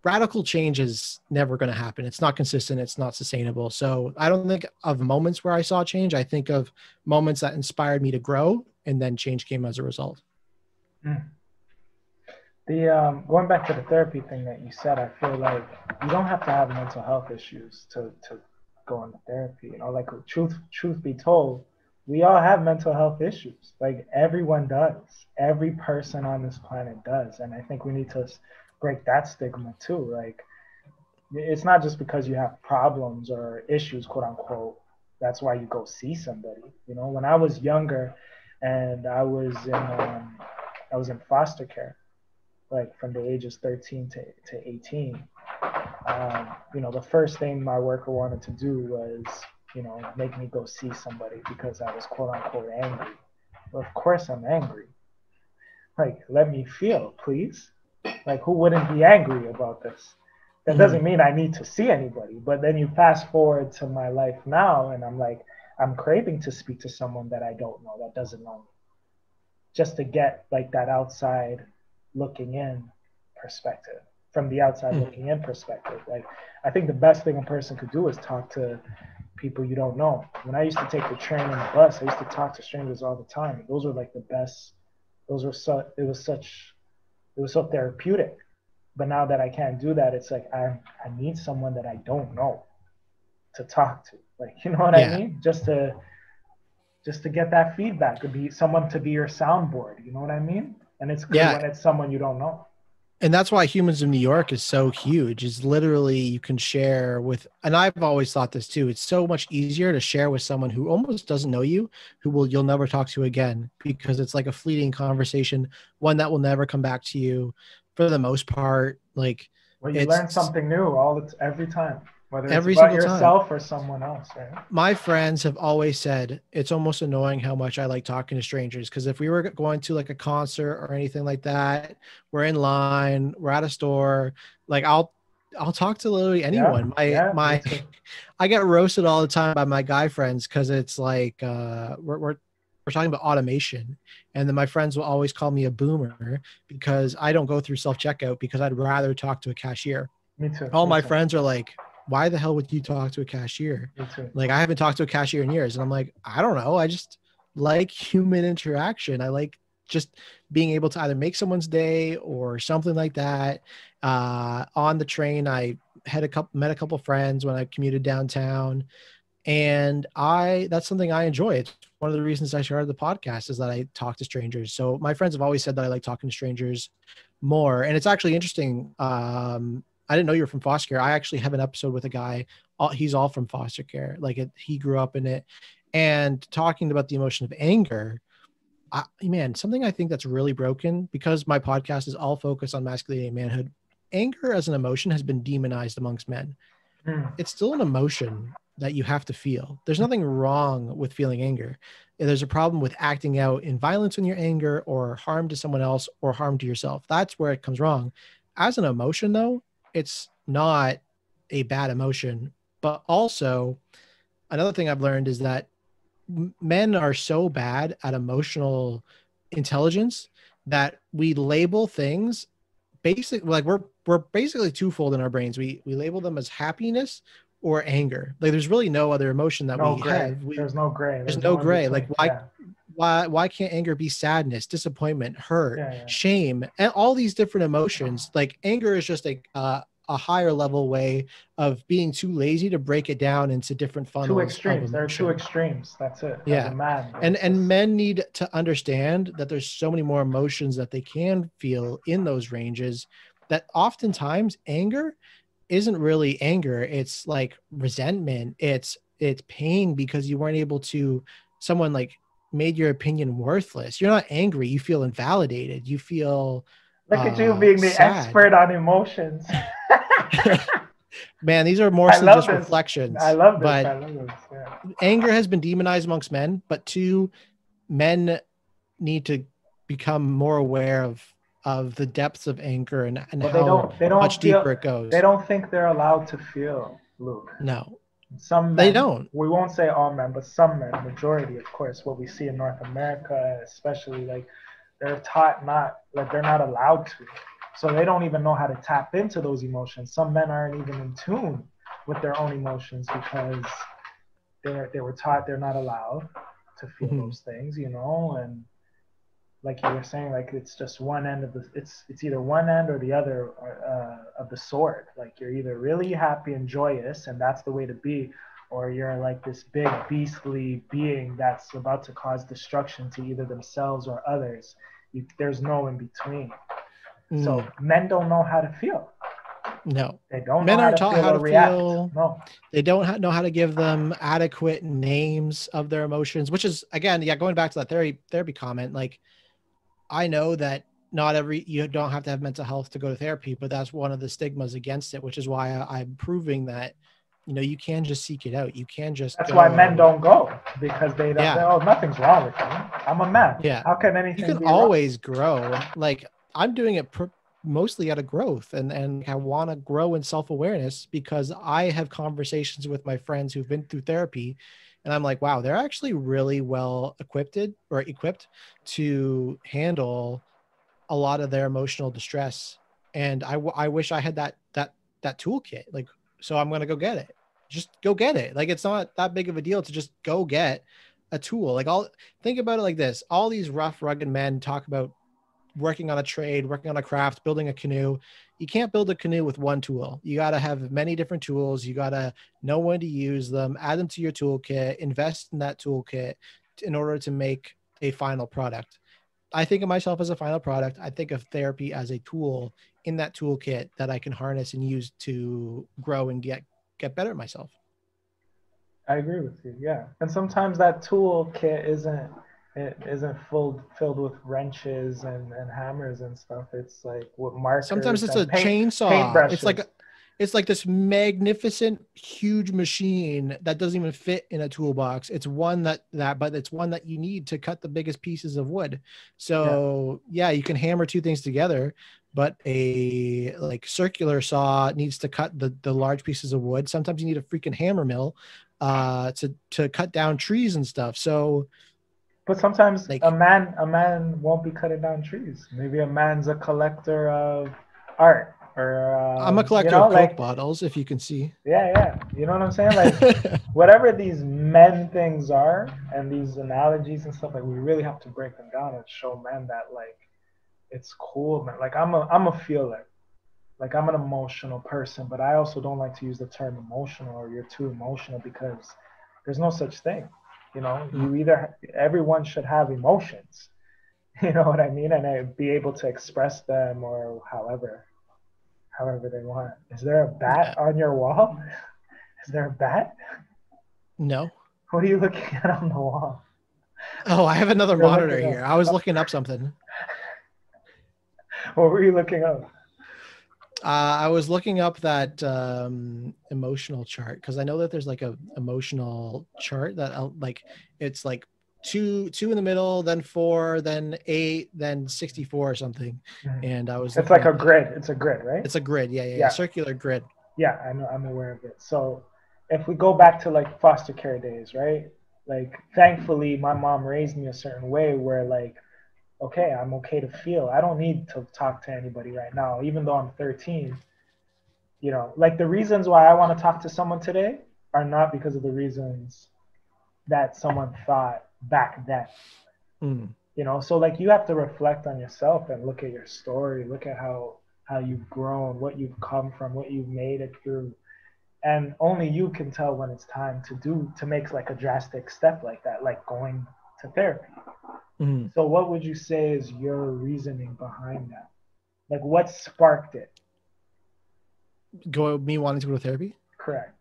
Radical change is never going to happen. It's not consistent. It's not sustainable. So I don't think of moments where I saw change. I think of moments that inspired me to grow, and then change came as a result. Mm. The going back to the therapy thing that you said, I feel like you don't have to have mental health issues to go into therapy. You know, like truth be told, we all have mental health issues. Like everyone does. Every person on this planet does, and I think we need to break that stigma too. Like it's not just because you have problems or issues, quote unquote, that's why you go see somebody. You know, when I was younger and I was in foster care, like from the ages 13 to 18, you know, the first thing my worker wanted to do was, you know, make me go see somebody because I was quote unquote angry. Well, of course I'm angry. Like, let me feel, please. Like, who wouldn't be angry about this? That doesn't mean I need to see anybody. But then you fast forward to my life now, and I'm like, I'm craving to speak to someone that I don't know, that doesn't know me, just to get like that outside looking in perspective, from the outside looking in perspective. Like, I think the best thing a person could do is talk to people you don't know. When I used to take the train and the bus, I used to talk to strangers all the time. Those were like the best. It was so therapeutic. But now that I can't do that, it's like I need someone that I don't know to talk to. Like, you know what I mean? Just to get that feedback, to be someone to be your soundboard. You know what I mean? And it's good when it's someone you don't know. And that's why Humans of New York is so huge. Is literally you can share with, and I've always thought this too. It's so much easier to share with someone who almost doesn't know you, you'll never talk to again, because it's like a fleeting conversation, one that will never come back to you for the most part. Like, well, you learn something new every time, whether it's every about single yourself time. or someone else, right? My friends have always said it's almost annoying how much I like talking to strangers, because if we were going to like a concert or anything like that, we're in line, we're at a store, like I'll talk to literally anyone. I get roasted all the time by my guy friends because it's like we're talking about automation, and then my friends will always call me a boomer because I don't go through self-checkout, because I'd rather talk to a cashier. Me too. All my friends are like, why the hell would you talk to a cashier? Like, I haven't talked to a cashier in years. And I'm like, I don't know. I just like human interaction. I like just being able to either make someone's day or something like that. On the train, I met a couple friends when I commuted downtown, and that's something I enjoy. It's one of the reasons I started the podcast, is that I talk to strangers. So my friends have always said that I like talking to strangers more. And it's actually interesting. I didn't know you were from foster care. I actually have an episode with a guy. He's all from foster care. Like he grew up in it, and talking about the emotion of anger. Man, something I think that's really broken, because my podcast is all focused on masculinity and manhood. Anger as an emotion has been demonized amongst men. It's still an emotion that you have to feel. There's nothing wrong with feeling anger. There's a problem with acting out in violence when you're angry, or harm to someone else, or harm to yourself. That's where it comes wrong. As an emotion, though, it's not a bad emotion. But also, another thing I've learned is that men are so bad at emotional intelligence that we label things like we're basically twofold in our brains. We label them as happiness or anger. Like, there's really no other emotion that we have. There's no gray. There's no gray. Like, why can't anger be sadness, disappointment, hurt, shame, and all these different emotions? Like, anger is just a higher level way of being too lazy to break it down into different funnels. Two extremes. There are two extremes. That's it. Yeah. And men need to understand that there's so many more emotions that they can feel in those ranges, that oftentimes anger isn't really anger. It's like resentment. It's pain because you weren't able to, someone like made your opinion worthless. You're not angry. You feel invalidated. You feel look at you being the expert on emotions. Man, these are mostly just reflections. I love this. But anger has been demonized amongst men, but men need to become more aware of the depths of anger and how much deeper it goes. They don't think they're allowed to feel, Luke. No. Some men, They don't. we won't say all men, but some men, majority, of course, what we see in North America, especially, like, they're taught not, like, they're not allowed to. So they don't even know how to tap into those emotions. Some men aren't even in tune with their own emotions because they were taught they're not allowed to feel those things, you know. And like you were saying, like, it's just one end of the, it's either one end or the other of the sword. Like, you're either really happy and joyous, and that's the way to be, or you're like this big beastly being that's about to cause destruction to either themselves or others. There's no in between. So men don't know how to feel. No, they don't. Men know aren't taught how to feel. No, they don't know how to give them adequate names of their emotions. Which is, again, going back to that therapy comment. Like, I know that you don't have to have mental health to go to therapy, but that's one of the stigmas against it. Which is why I'm proving that, you can just seek it out. You can just. That's why men don't go, because they don't. Yeah. Oh, nothing's wrong with me. I'm a man. Yeah. How can anything? You can always grow. Like, I'm doing it mostly out of growth, and I want to grow in self-awareness because I have conversations with my friends who've been through therapy, and I'm like, wow, they're actually really well equipped to handle a lot of their emotional distress. And I wish I had that toolkit. Like, so I'm going to go get it. Just go get it. Like, it's not that big of a deal to just go get a tool. Like, think about it like this. All these rough, rugged men talk about working on a trade, working on a craft, building a canoe. You can't build a canoe with one tool. You got to have many different tools. You got to know when to use them, add them to your toolkit, invest in that toolkit in order to make a final product. I think of myself as a final product. I think of therapy as a tool in that toolkit that I can harness and use to grow and get better at myself. I agree with you. Yeah. And sometimes that toolkit isn't filled with wrenches and hammers and stuff. It's like with markers. Sometimes it's a chainsaw. It's like this magnificent, huge machine that doesn't even fit in a toolbox. It's one but it's one that you need to cut the biggest pieces of wood. So you can hammer two things together, but a circular saw needs to cut the large pieces of wood. Sometimes you need a freaking hammer mill to cut down trees and stuff. So. But sometimes a man won't be cutting down trees. Maybe a man's a collector of art, or I'm a collector of Coke bottles, if you can see. Yeah. You know what I'm saying? Like, whatever these men things are, and these analogies and stuff, like, we really have to break them down and show men that, like, it's cool, man. Like, I'm a feeler. Like, I'm an emotional person, but I also don't like to use the term emotional or you're too emotional, because there's no such thing. You know, everyone should have emotions, you know what I mean? And be able to express them, or however they want. Is there a bat on your wall? Is there a bat? No. What are you looking at on the wall? Oh, I have another monitor here. I was looking up something. What were you looking up? I was looking up that emotional chart, because I know that there's like a emotional chart that it's like two in the middle, then 4, then 8, then 64 or something. And I was. It's like a grid. It's a grid, right? It's a grid. Yeah. Circular grid. Yeah, I know. I'm aware of it. So if we go back to like foster care days, right? Like, thankfully, my mom raised me a certain way where, like, okay, I'm okay to feel. I don't need to talk to anybody right now, even though I'm 13. You know, like, the reasons why I want to talk to someone today are not because of the reasons that someone thought back then. You know, so, like, you have to reflect on yourself and look at your story, look at how you've grown, what you've come from, what you've made it through. And only you can tell when it's time to make like a drastic step like that, like going to therapy. So what would you say is your reasoning behind that? Like, what sparked it? Me wanting to go to therapy? Correct.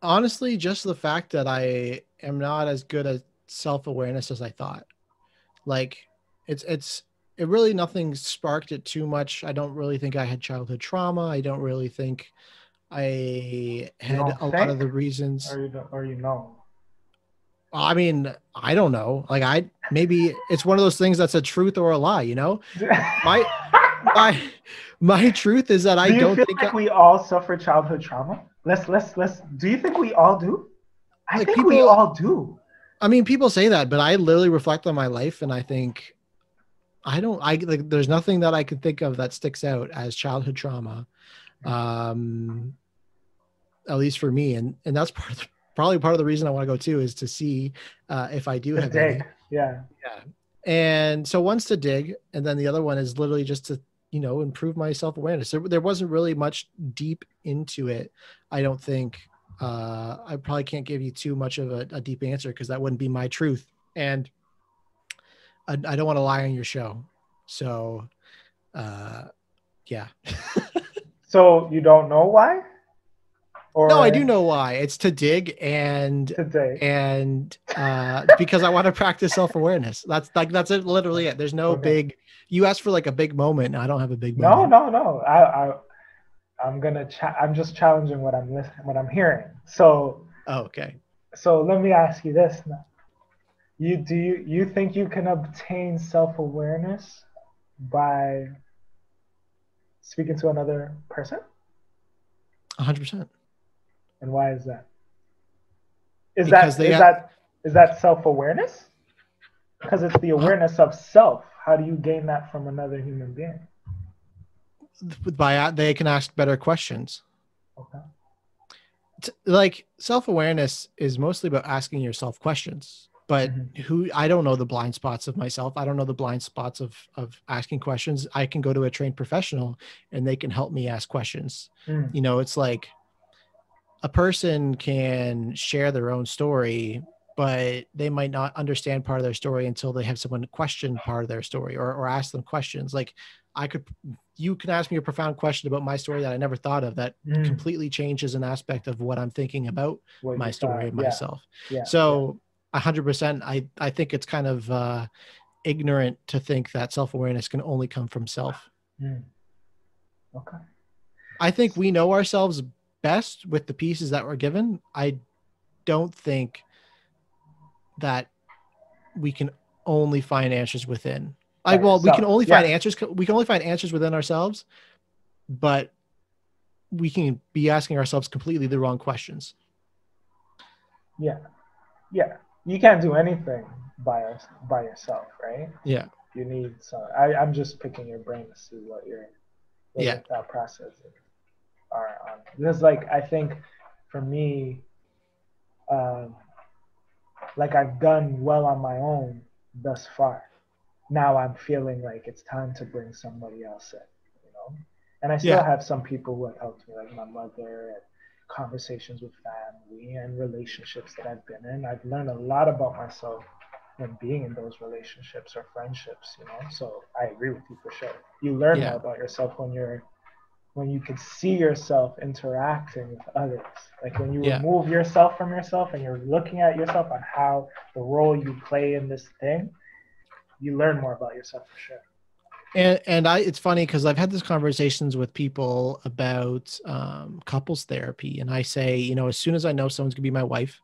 Honestly, just the fact that I am not as good at self-awareness as I thought. Like, it really, nothing sparked it too much. I don't really think I had childhood trauma. I don't really think I had lot of the reasons. Or you know. I mean, I don't know. Like, maybe it's one of those things that's a truth or a lie, you know? My truth is that I don't think we all suffer childhood trauma. let's. Do you think we all do? I Like think we people, all do. I mean, people say that, but I literally reflect on my life and I think I like, there's nothing that I could think of that sticks out as childhood trauma. At least for me. And that's probably part of the reason I want to go too, is to see if I do have any. Yeah. Yeah. And so one's to dig, and then the other one is literally just to, improve my self-awareness. There wasn't really much deep into it. I don't think I probably can't give you too much of a deep answer because that wouldn't be my truth. And I don't want to lie on your show. So yeah. So you don't know why? Or no, I do know why. It's to dig and because I want to practice self-awareness. That's it, literally it. There's no big. You asked for like a big moment. I don't have a big moment. No. I'm just challenging what I'm hearing. So. Oh, okay. So let me ask you this now. You think you can obtain self-awareness by speaking to another person? 100%. And why is that? Is that self-awareness? Because it's the awareness of self. How do you gain that from another human being? They can ask better questions. Okay. Like self-awareness is mostly about asking yourself questions. But I don't know the blind spots of myself. I don't know the blind spots of asking questions. I can go to a trained professional and they can help me ask questions. It's like a person can share their own story, but they might not understand part of their story until they have someone question part of their story or ask them questions. Like you can ask me a profound question about my story that I never thought of that completely changes an aspect of what I'm thinking about my story and myself. Yeah. So 100%, I think it's kind of ignorant to think that self-awareness can only come from self. Okay. I think we know ourselves best with the pieces that we're given. I don't think that we can only find answers within. We can only find answers. We can only find answers within ourselves, but we can be asking ourselves completely the wrong questions. Yeah. You can't do anything by yourself, right? Yeah. You need some. I'm just picking your brain to see what your thought process are on. Because I think for me, I've done well on my own thus far. Now I'm feeling like it's time to bring somebody else in, And I still have some people who have helped me, like my mother, and conversations with family and relationships that I've been in. I've learned a lot about myself when being in those relationships or friendships, So I agree with you for sure. You learn more about yourself when you can see yourself interacting with others. Like when you remove yourself from yourself and you're looking at yourself on how the role you play in this thing, you learn more about yourself for sure. And it's funny because I've had these conversations with people about couples therapy. And I say, as soon as I know someone's gonna be my wife,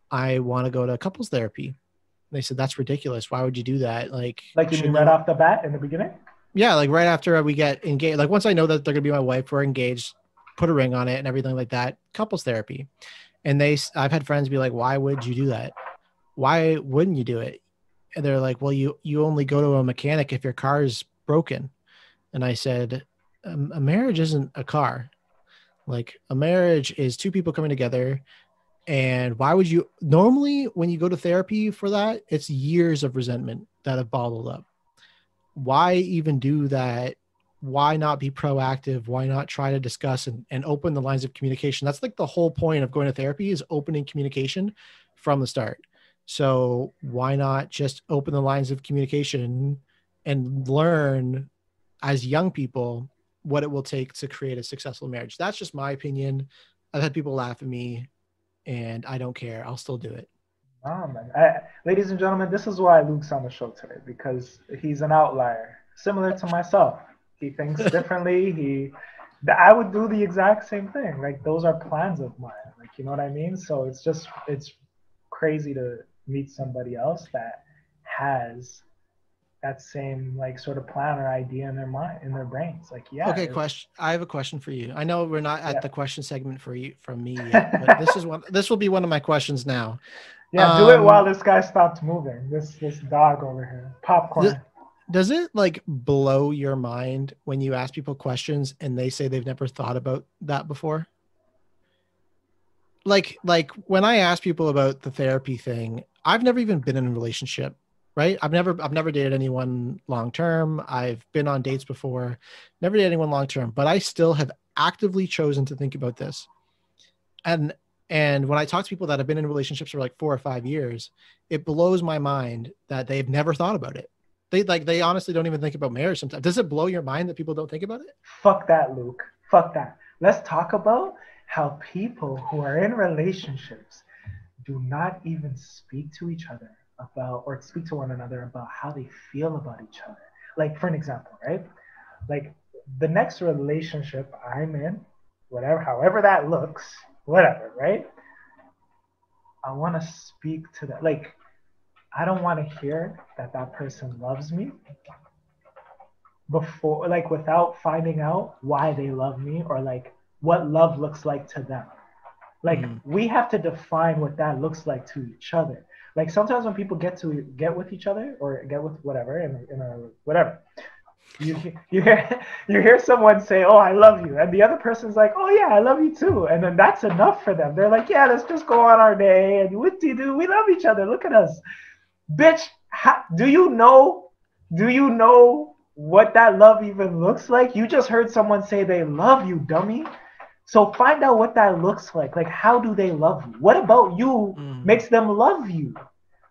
I want to go to couples therapy. And they said, that's ridiculous. Why would you do that? Like you mean right off the bat in the beginning? Yeah, like right after we get engaged, like once I know that they're gonna be my wife, we're engaged, put a ring on it and everything like that, couples therapy. And I've had friends be like, why would you do that? Why wouldn't you do it? And they're like, well, you only go to a mechanic if your car is broken. And I said, a marriage isn't a car. Like a marriage is two people coming together. And why would you normally, when you go to therapy for that, it's years of resentment that have bottled up. Why even do that? Why not be proactive? Why not try to discuss and open the lines of communication? That's like the whole point of going to therapy, is opening communication from the start. So why not just open the lines of communication and learn as young people what it will take to create a successful marriage? That's just my opinion. I've had people laugh at me and I don't care. I'll still do it. Oh, man. Ladies and gentlemen, this is why Luke's on the show today, because he's an outlier, similar to myself. He thinks differently. I would do the exact same thing. Like those are plans of mine. Like, you know what I mean? So it's crazy to meet somebody else that has that same like sort of plan or idea in their mind, in their brains. Like, yeah. Okay, I have a question for you. I know we're not at the question segment for you from me yet, but this will be one of my questions now. Yeah, do it while this guy stops moving. This dog over here, popcorn. Does it like blow your mind when you ask people questions and they say they've never thought about that before? Like when I ask people about the therapy thing, I've never even been in a relationship, right? I've never dated anyone long term. I've been on dates before, never dated anyone long term, but I still have actively chosen to think about this. And when I talk to people that have been in relationships for like 4 or 5 years, it blows my mind that they've never thought about it. They honestly don't even think about marriage sometimes. Does it blow your mind that people don't think about it? Fuck that, Luke. Fuck that. Let's talk about how people who are in relationships do not even speak to each other about, or speak to one another about how they feel about each other. Like, for an example, right? Like, the next relationship I'm in, whatever, however that looks, whatever, right? I want to speak to that. Like, I don't want to hear that that person loves me before, like, without finding out why they love me or like what love looks like to them. Like, we have to define what that looks like to each other. Like, sometimes when people get with each other or get with whatever in a whatever, you hear someone say, "Oh, I love you," and the other person's like, "Oh yeah, I love you too," and then that's enough for them. They're like, "Yeah, let's just go on our day, and what do you do? We love each other. Look at us, bitch." Do you know what that love even looks like? You just heard someone say they love you, dummy. So find out what that looks like. Like, how do they love you? What about you makes them love you?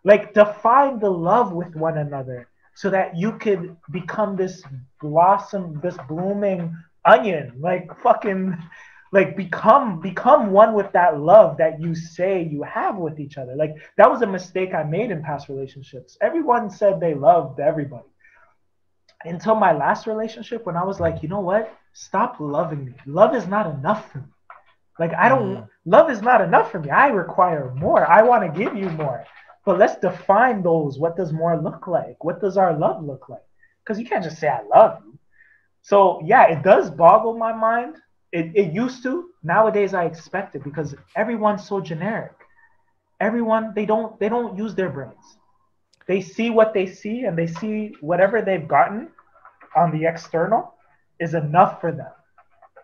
Like, define the love with one another so that you could become this blossom, this blooming onion. Like, fucking, like, become one with that love that you say you have with each other. Like, that was a mistake I made in past relationships. Everyone said they loved everybody. Until my last relationship, when I was like, you know what? Stop loving me. Love is not enough for me. Like, love is not enough for me. I require more. I want to give you more. But let's define those. What does more look like? What does our love look like? Because you can't just say, I love you. So, yeah, it does boggle my mind. It used to. Nowadays, I expect it because everyone's so generic. Everyone, they don't use their brains. They see what they see, and they see whatever they've gotten on the external is enough for them.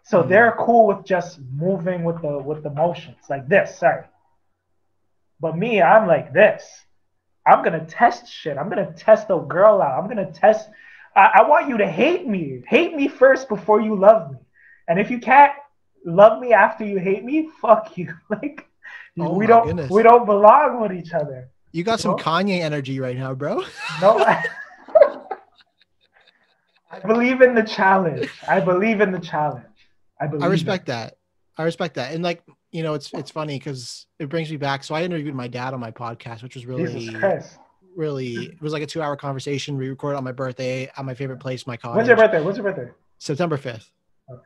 So they're cool with just moving with the motions like this. Sorry. But me, I'm like this. I'm going to test shit. I'm going to test a girl out. I'm going to test. I want you to hate me. Hate me first before you love me. And if you can't love me after you hate me, fuck you. Like, we don't belong with each other. You got some Kanye energy right now, bro. No, I believe in the challenge. I respect that. And like, you know, it's funny because it brings me back. So I interviewed my dad on my podcast, which was really, it was like a 2-hour conversation. We recorded on my birthday at my favorite place, my cottage. When's your birthday? September 5th. Okay.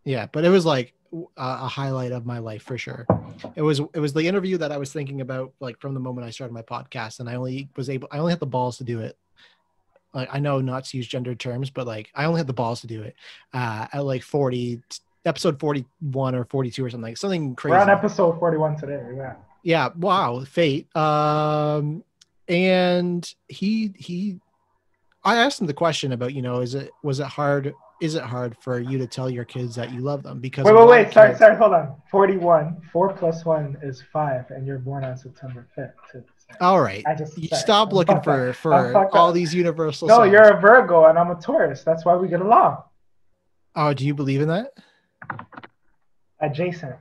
Yeah, but it was like a highlight of my life for sure. It was the interview that I was thinking about like from the moment I started my podcast, and I only had the balls to do it. Like, I know not to use gendered terms, but like I only had the balls to do it at like episode 41 or 42 or something crazy. We're on episode 41 today. Yeah. Wow. Fate. And I asked him the question about, you know, is it hard for you to tell your kids that you love them? Because wait, sorry, hold on. 41, 4 plus 1 is 5, and you're born on September 5th. All right. Stop looking for all these universal No, signs. you're a Virgo and I'm a Taurus. That's why we get along. Oh, do you believe in that? Adjacent.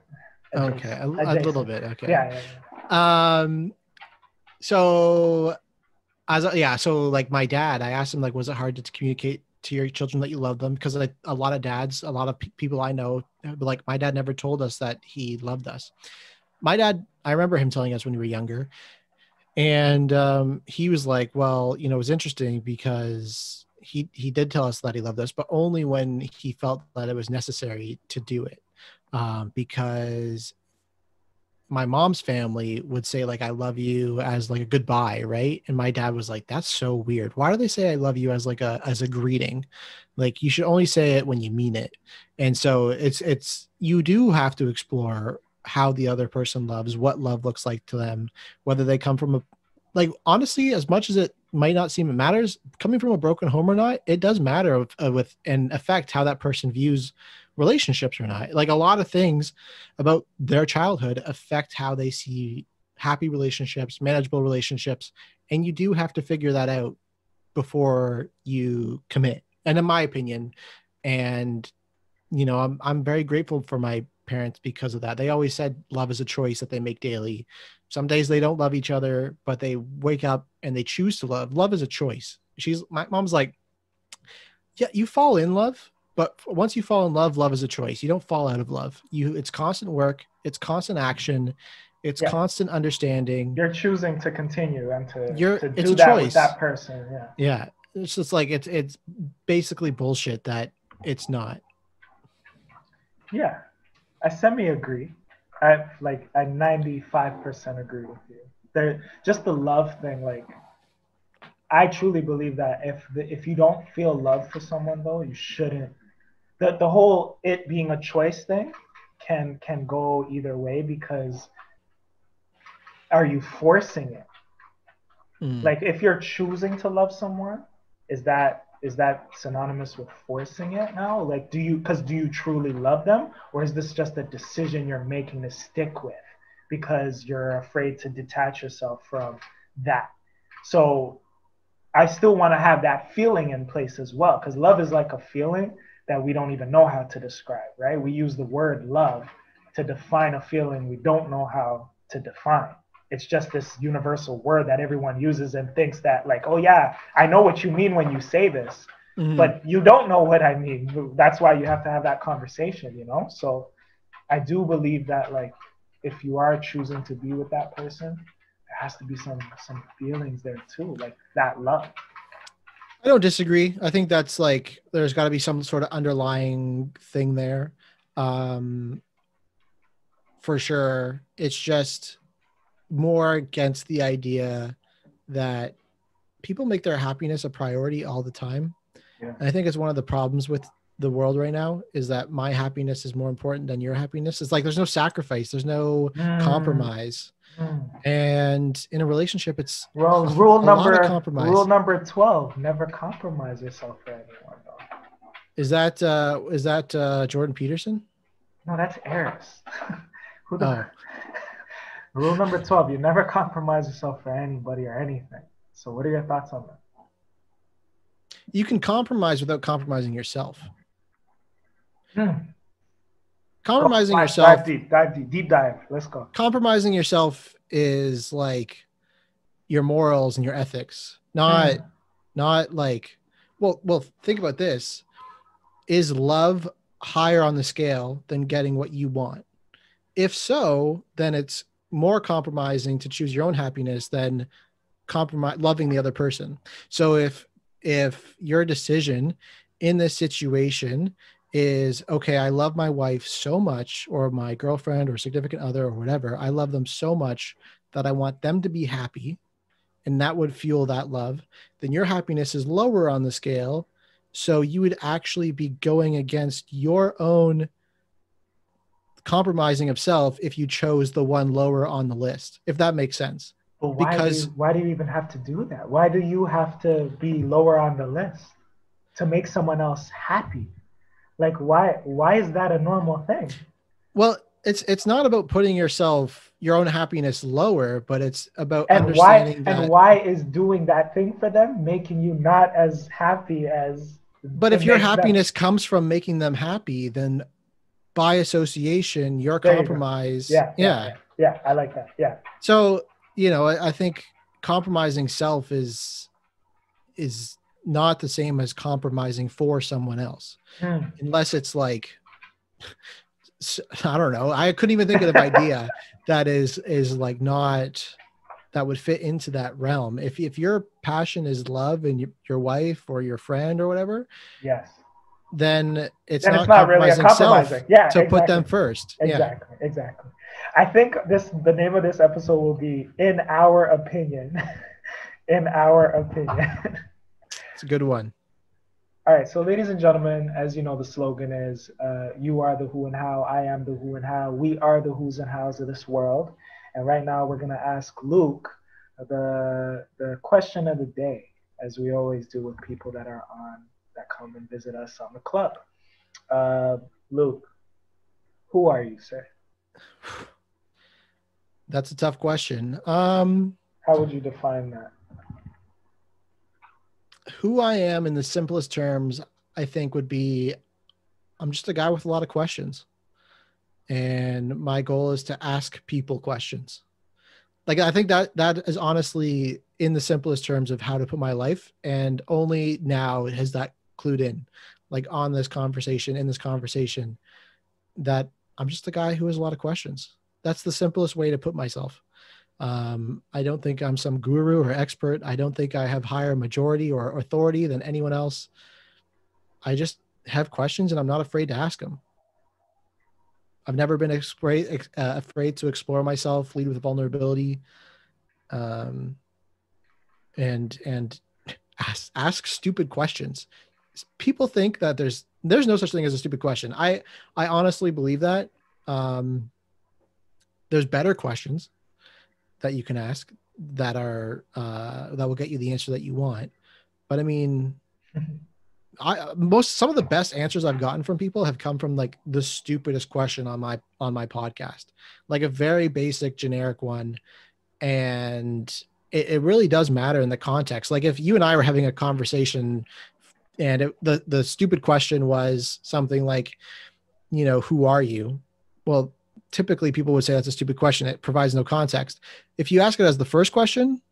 Okay, a little bit. Okay. Yeah. So so like my dad, I asked him, like, was it hard to communicate to your children that you love them? Because like a lot of dads, a lot of people I know, like, my dad never told us that he loved us. My dad, I remember him telling us when we were younger, and he was like, well, you know, it was interesting because he did tell us that he loved us, but only when he felt that it was necessary to do it, because my mom's family would say like I love you as like a goodbye, right? And my dad was like, that's so weird. Why do they say I love you as like a greeting? Like you should only say it when you mean it. And so it's you do have to explore how the other person loves, what love looks like to them, whether they come from a, like, honestly, as much as it might not seem it matters, coming from a broken home or not, it does matter with and affect how that person views relationships or not. Like a lot of things about their childhood affect how they see happy relationships, manageable relationships, and you do have to figure that out before you commit. And in my opinion, and you know, I'm very grateful for my parents because of that. They always said love is a choice that they make daily. Some days they don't love each other, but they wake up and they choose to love. Love is a choice. My mom's like, yeah, you fall in love, but once you fall in love, love is a choice. You don't fall out of love. It's constant work. It's constant action. It's constant understanding. You're choosing to continue and to it's do a that choice with that person. Yeah. Yeah. It's just like, it's basically bullshit that it's not. Yeah. I semi-agree. I 95% agree with you. Just the love thing, like I truly believe that if you don't feel love for someone though, you shouldn't. The whole it being a choice thing can go either way, because are you forcing it? Like if you're choosing to love someone, is that synonymous with forcing it now? Like do you truly love them, or is this just a decision you're making to stick with because you're afraid to detach yourself from that? So I still want to have that feeling in place as well, because love is like a feeling that we don't even know how to describe, right? We use the word love to define a feeling we don't know how to define. It's just this universal word that everyone uses and thinks that like, oh yeah, I know what you mean when you say this, but you don't know what I mean. That's why you have to have that conversation, you know? So I do believe that like, if you are choosing to be with that person, there has to be some feelings there too, like that love. I don't disagree. I think that's like, there's got to be some sort of underlying thing there. For sure. It's just more against the idea that people make their happiness a priority all the time. Yeah. And I think it's one of the problems with the world right now is that my happiness is more important than your happiness. It's like, there's no sacrifice. There's no compromise. And in a relationship, it's rule number 12, never compromise yourself for anyone though. Is that Jordan Peterson? No, that's Arys. Rule number 12, you never compromise yourself for anybody or anything. So what are your thoughts on that? You can compromise without compromising yourself. Compromising yourself. Deep dive. Let's go. Compromising yourself is like your morals and your ethics, not like, well, think about this. Is love higher on the scale than getting what you want? If so, then it's more compromising to choose your own happiness than loving the other person. So if your decision in this situation is, okay, I love my wife so much, or my girlfriend or significant other or whatever, I love them so much that I want them to be happy, and that would fuel that love, then your happiness is lower on the scale. So you would actually be going against your own compromising of self if you chose the one lower on the list, if that makes sense. But why do you even have to do that? Why do you have to be lower on the list to make someone else happy? Like why is that a normal thing? Well, it's not about putting your own happiness lower, but it's about understanding and why is doing that thing for them making you not as happy as. But if your happiness comes from making them happy, then by association, your compromise. Yeah, I like that. Yeah. So, I think compromising self is not the same as compromising for someone else, unless it's like, I don't know. I couldn't even think of an idea that is like not, that would fit into that realm. If your passion is love and your wife or your friend or whatever, yes, then it's not really a compromising self to put them first. Exactly. I think the name of this episode will be "In Our Opinion." In our opinion. It's a good one. All right, so ladies and gentlemen, as you know, the slogan is you are the who and how, I am the who and how, we are the who's and hows of this world. And right now we're going to ask Luke the question of the day, as we always do with people that are on, that come and visit us on the club. Luke, who are you, sir? That's a tough question. How would you define that? Who I am in the simplest terms, I think would be, I'm just a guy with a lot of questions. And my goal is to ask people questions. Like, I think that is honestly in the simplest terms of how to put my life. And only now has that clued in, like in this conversation, that I'm just a guy who has a lot of questions. That's the simplest way to put myself. I don't think I'm some guru or expert. I don't think I have higher majority or authority than anyone else. I just have questions and I'm not afraid to ask them. I've never been afraid to explore myself, lead with vulnerability, and ask stupid questions. People think that there's no such thing as a stupid question. I honestly believe that. There's better questions that you can ask that are that will get you the answer that you want. But I mean, some of the best answers I've gotten from people have come from like the stupidest question on my podcast, like a very basic generic one. And it really does matter in the context. Like if you and I were having a conversation and the stupid question was something like, you know, who are you? Well, typically people would say that's a stupid question. It provides no context. If you ask it as the first question,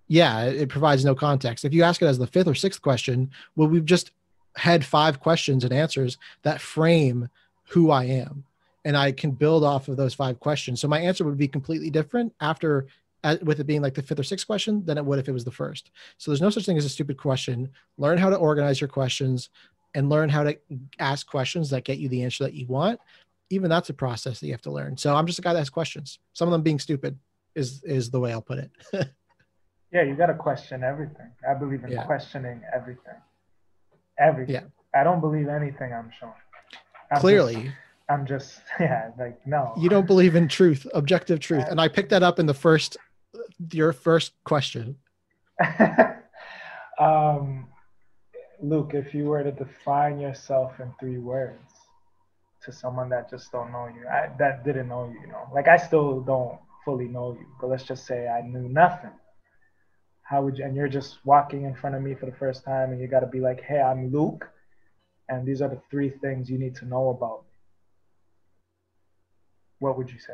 yeah, it provides no context. If you ask it as the fifth or sixth question, well, we've just had 5 questions and answers that frame who I am. And I can build off of those 5 questions. So my answer would be completely different with it being like the 5th or 6th question than it would if it was the first. So there's no such thing as a stupid question. Learn how to organize your questions and learn how to ask questions that get you the answer that you want. Even that's a process that you have to learn. So I'm just a guy that has questions. Some of them being stupid is the way I'll put it. Yeah, you got to question everything. I believe in questioning everything. Everything. Yeah. I don't believe anything I'm shown. Clearly. I'm just no. You don't believe in truth, objective truth. And I picked that up in your first question. Luke, if you were to define yourself in 3 words to someone that just don't know you, that didn't know you, like I still don't fully know you, but let's just say I knew nothing. How would you, and you're just walking in front of me for the first time and you got to be like, hey, I'm Luke, and these are the 3 things you need to know about me. What would you say?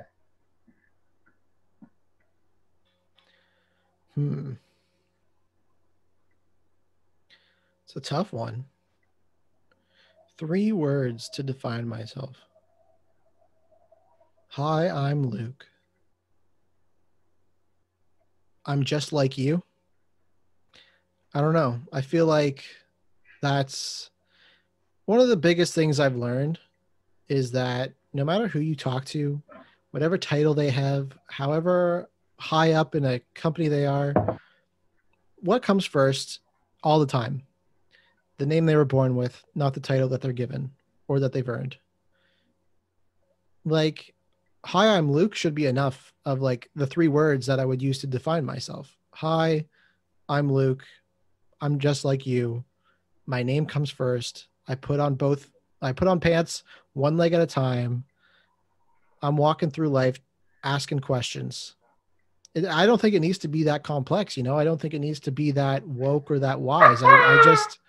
It's a tough one. 3 words to define myself. Hi, I'm Luke. I'm just like you. I don't know. I feel like that's one of the biggest things I've learned is that no matter who you talk to, whatever title they have, however high up in a company they are, what comes first all the time? The name they were born with, not the title that they're given or that they've earned. Like, hi, I'm Luke should be enough of like the 3 words that I would use to define myself. Hi, I'm Luke. I'm just like you. My name comes first. I put on pants 1 leg at a time. I'm walking through life asking questions. I don't think it needs to be that complex, I don't think it needs to be that woke or that wise. I just...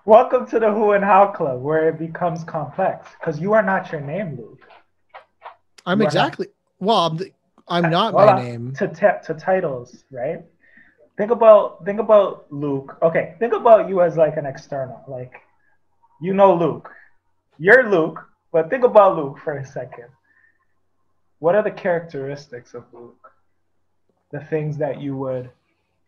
Welcome to the Who and How Club, where it becomes complex, because you are not your name, Luke. I'm exactly... Well, I'm not my name. To titles, right? Think about Luke. Okay, think about you as like an external. Like, Luke. You're Luke, but think about Luke for a second. What are the characteristics of Luke? The things that you would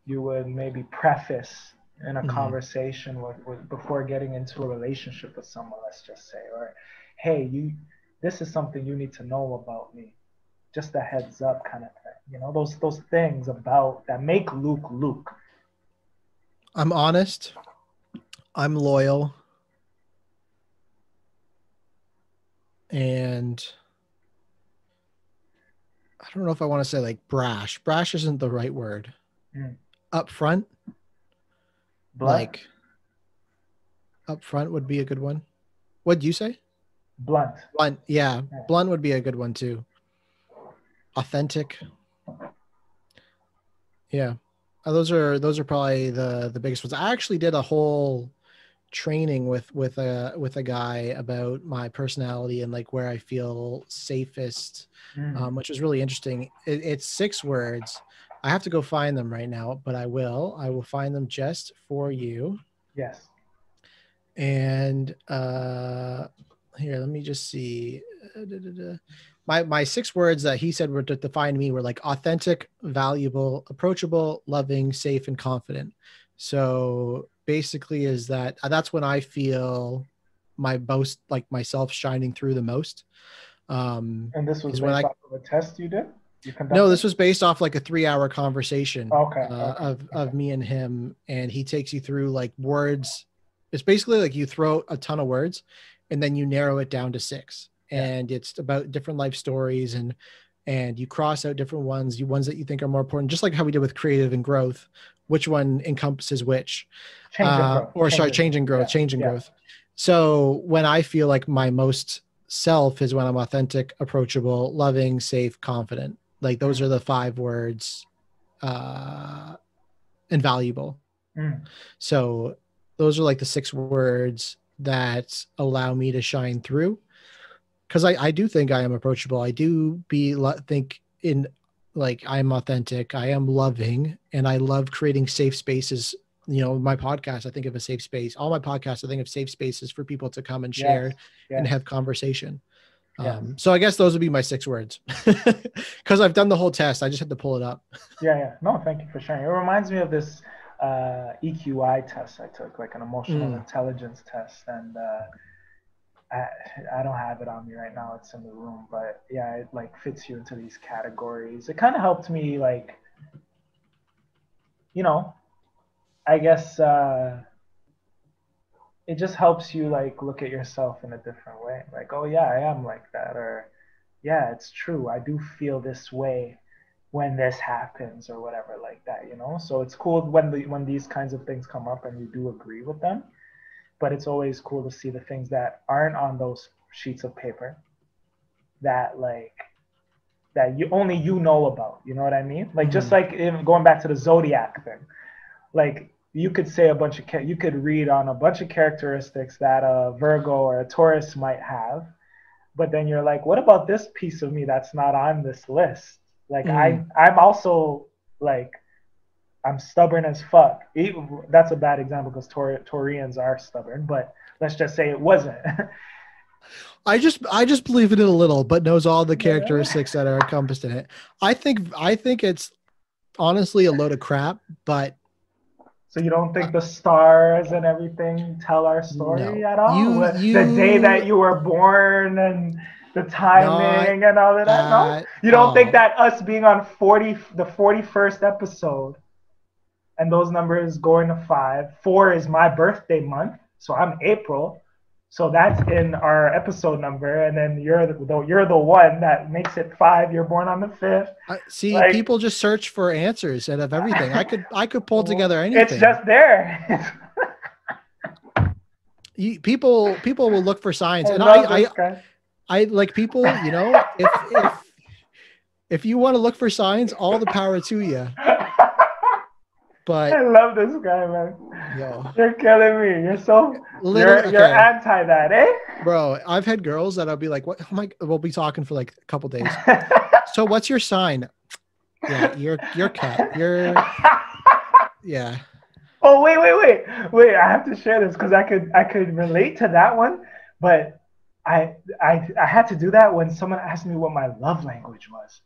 maybe preface in a conversation with before getting into a relationship with someone, let's just say, or hey, this is something you need to know about me. just a heads up kind of thing. You know, those things about that make Luke Luke. I'm honest. I'm loyal. And I don't know if I want to say like brash. Brash isn't the right word. Upfront. Blunt? Like upfront would be a good one. What'd you say? Blunt. Blunt. Yeah. Blunt would be a good one too. Authentic. Yeah. Those are probably the biggest ones. I actually did a whole training with a guy about my personality and like where I feel safest, which was really interesting. It's 6 words. I have to go find them right now, but I will find them just for you. Yes. And here, let me just see. My 6 words that he said were to define me were like authentic, valuable, approachable, loving, safe, and confident. So basically that's when I feel my most like myself shining through the most. And this was based off of a test you did? No, this was based off like a 3-hour conversation of me and him. And he takes you through like words. It's basically like you throw a ton of words and then you narrow it down to 6. And it's about different life stories and you cross out different ones that you think are more important, just like how we did with creative and growth, which one encompasses which. Change and growth. So when I feel like my most self is when I'm authentic, approachable, loving, safe, confident. Like those are the 5 words, and valuable. So those are like the 6 words that allow me to shine through. Because I do think I am approachable. I do think in like I'm authentic. I am loving, and I love creating safe spaces. You know, my podcast, I think of a safe space. All my podcasts, I think of safe spaces for people to come and share and have conversation. So I guess those would be my 6 words. Because I've done the whole test. I just had to pull it up. No, thank you for sharing. It reminds me of this EQI test I took, like an emotional intelligence test, and I don't have it on me right now. It's in the room, but yeah, it like fits you into these categories. It kind of helped me, like, you know, I guess it just helps you like look at yourself in a different way. Like, oh yeah, I am like that, or yeah, it's true. I do feel this way when this happens, or whatever, like that, you know. So it's cool when these kinds of things come up and you do agree with them. But it's always cool to see the things that aren't on those sheets of paper that you know about, you know what I mean? Like, just like going back to the zodiac thing, like you could say you could read on a bunch of characteristics that a Virgo or a Taurus might have, but then you're like, what about this piece of me that's not on this list? Like I'm also like, I'm stubborn as fuck. That's a bad example because Taurians are stubborn, but let's just say it wasn't. I just believe in it a little, but knows all the characteristics that are encompassed in it. I think it's honestly a load of crap, but. So you don't think the stars and everything tell our story at all? The day that you were born and the timing and all of that? No? You don't think that us being on the 41st episode and those numbers going to 5, 4 is my birthday month, so I'm April, so that's in our episode number, and then you're the one that makes it 5. You're born on the 5th. People just search for answers out of everything. I could pull together anything. It's just there. People will look for signs, and I like people. You know, if you want to look for signs, all the power to you. But I love this guy, man. Yo. You're killing me. You're anti that, eh? Bro, I've had girls that I'll be like, what? We'll be talking for like a couple days. So what's your sign? Yeah, you're cut. Yeah. Oh, wait. I have to share this because I could relate to that one. But I had to do that when someone asked me what my love language was.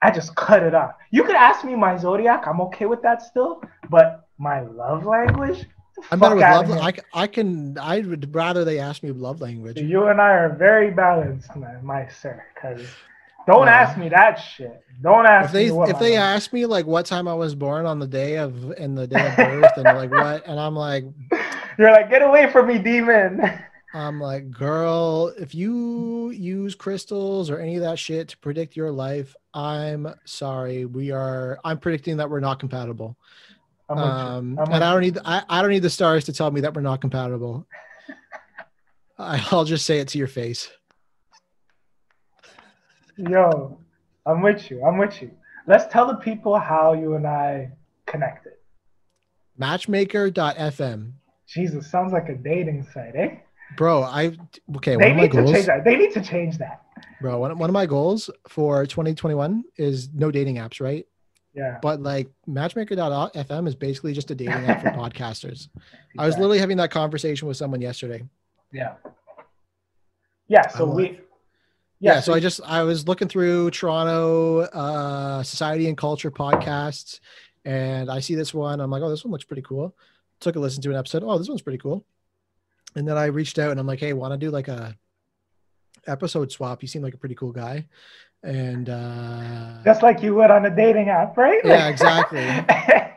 I just cut it off. You could ask me my zodiac. I'm okay with that still. But my love language? I'm better with love. I would rather they ask me love language. You and I are very balanced, man, my sir. Because Don't ask me that shit. Don't ask me if they ask me like what time I was born on the day of birth and like what, and I'm like, you're like, get away from me, demon. I'm like, girl, if you use crystals or any of that shit to predict your life, I'm sorry. I'm predicting that we're not compatible. And I don't need the stars to tell me that we're not compatible. I'll just say it to your face. Yo, I'm with you. Let's tell the people how you and I connected. Matchmaker.fm. Jesus, sounds like a dating site, eh? Bro, They need to change that. Bro, one of my goals for 2021 is no dating apps, right? Yeah. But like Matchmaker.fm is basically just a dating app for podcasters. I was literally having that conversation with someone yesterday. Yeah. Yeah. So I was looking through Toronto society and culture podcasts, and I see this one. I'm like, oh, this one looks pretty cool. Took a listen to an episode. Oh, this one's pretty cool. And then I reached out and I'm like, hey, want to do like a episode swap? You seem like a pretty cool guy. And just like you would on a dating app, right? Yeah, exactly.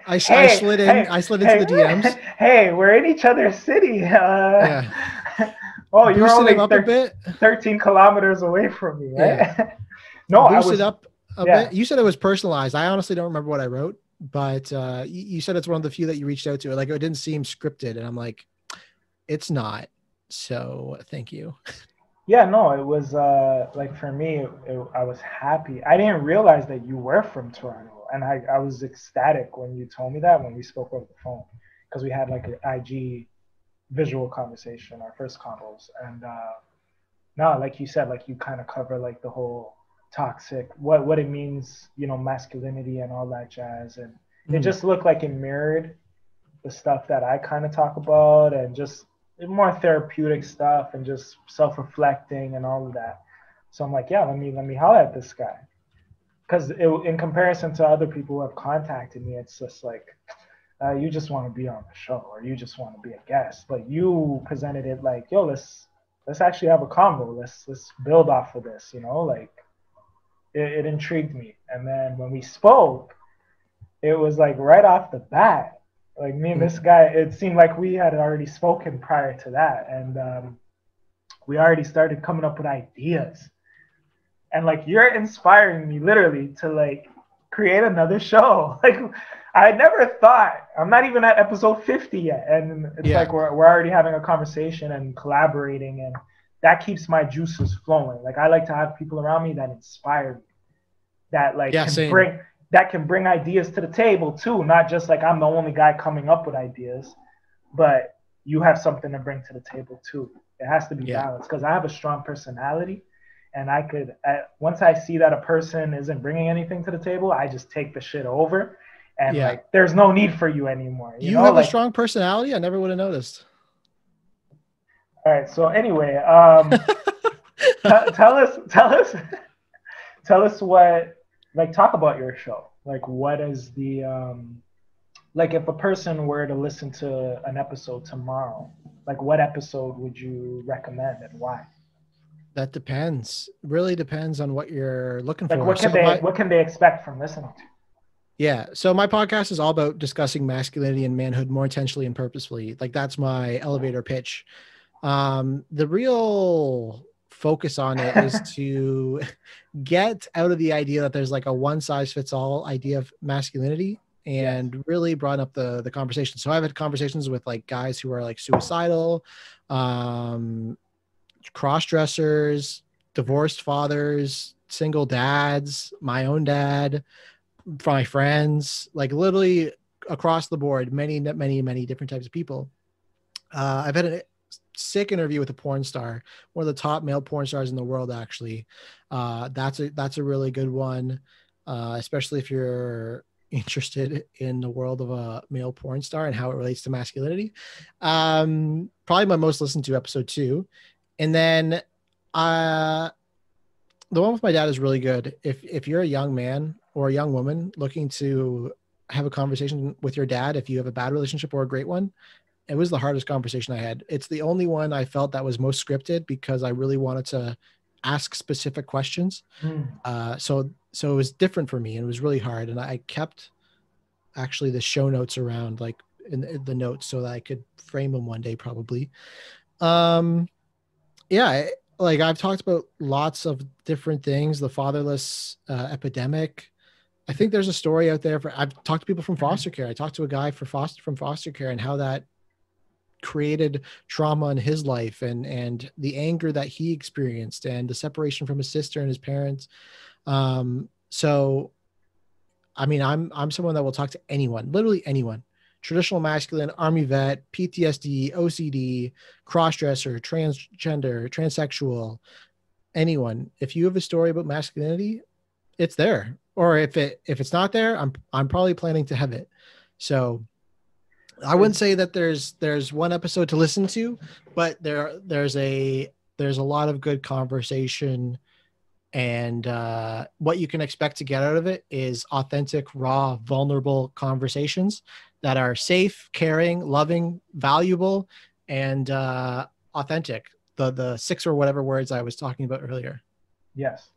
I slid into the DMs. Hey, we're in each other's city. Yeah. Oh, you're only up a bit. 13 kilometers away from me, right? Yeah. No, boosted up a bit. You said it was personalized. I honestly don't remember what I wrote, but you said it's one of the few that you reached out to. Like, it didn't seem scripted, and I'm like, it's not. So thank you. Yeah, no, it was like for me, I was happy. I didn't realize that you were from Toronto, and I was ecstatic when you told me that when we spoke over the phone, because we had like an IG visual conversation, our first combos, and no, like you said, like you kind of cover like the whole toxic, what it means, masculinity and all that jazz, and it just looked like it mirrored the stuff that I kind of talk about, and just more therapeutic stuff and just self-reflecting and all of that. So I'm like, yeah, let me holler at this guy, because in comparison to other people who have contacted me, it's just like you just want to be on the show or you just want to be a guest. But you presented it like, yo, let's actually have a convo. Let's build off of this. Like it intrigued me. And then when we spoke, it was like right off the bat. Like me and this guy, it seemed like we had already spoken prior to that. And we already started coming up with ideas. And like, you're inspiring me literally to like create another show. Like I never thought, I'm not even at episode 50 yet. And it's like, we're already having a conversation and collaborating, and that keeps my juices flowing. Like I like to have people around me that inspire me, that like can bring ideas to the table too. Not just like I'm the only guy coming up with ideas, but you have something to bring to the table too. It has to be balanced, because I have a strong personality, and I could, once I see that a person isn't bringing anything to the table, I just take the shit over, and like there's no need for you anymore. You know? Have a strong personality? I never would have noticed. All right. So anyway, tell us what. Like, talk about your show. Like, what is the, like, if a person were to listen to an episode tomorrow, like, what episode would you recommend and why? That depends. Really depends on what you're looking for. What can they expect from listening to? Yeah. So my podcast is all about discussing masculinity and manhood more intentionally and purposefully. Like, that's my elevator pitch. The real focus on it is to get out of the idea that there's like a one size fits all idea of masculinity, and really broaden up the conversation. So I've had conversations with like guys who are like suicidal, cross-dressers, divorced fathers, single dads, my own dad, my friends, like literally across the board, many different types of people. I've had a sick interview with a porn star, one of the top male porn stars in the world, actually. That's a really good one, especially if you're interested in the world of a male porn star and how it relates to masculinity. Probably my most listened to episode 2. And then the one with my dad is really good. If you're a young man or a young woman looking to have a conversation with your dad, if you have a bad relationship or a great one, it was the hardest conversation I had. It's the only one I felt that was most scripted, because I really wanted to ask specific questions. So it was different for me, and it was really hard. And I kept actually the show notes around, like in the notes, so that I could frame them one day probably. Yeah, like I've talked about lots of different things, the fatherless epidemic. I think there's a story out there I've talked to people from foster care. I talked to a guy from foster care, and how that created trauma in his life, and the anger that he experienced, and the separation from his sister and his parents. So, I mean, I'm someone that will talk to anyone, literally anyone. Traditional masculine, army vet, PTSD, OCD, crossdresser, transgender, transsexual, anyone. If you have a story about masculinity, it's there. Or if it's not there, I'm probably planning to have it. So I wouldn't say that there's one episode to listen to, but there's a lot of good conversation, and what you can expect to get out of it is authentic, raw, vulnerable conversations that are safe, caring, loving, valuable, and authentic. The 6 or whatever words I was talking about earlier. Yes.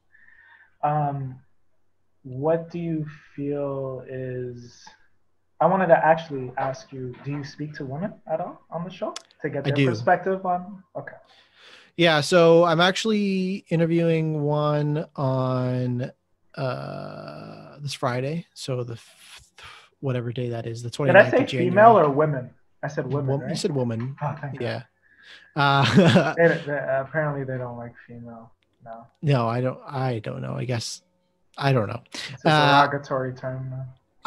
What do you feel is... I wanted to actually ask you, do you speak to women at all on the show to get their perspective on? Okay. Yeah, so I'm actually interviewing one on this Friday. So whatever day that is, the 29th Did I say of January. Female or women? I said women, right? You said woman. Oh, thank yeah. Apparently they don't like female. No. No, I don't know. I guess I don't know. It's a derogatory term.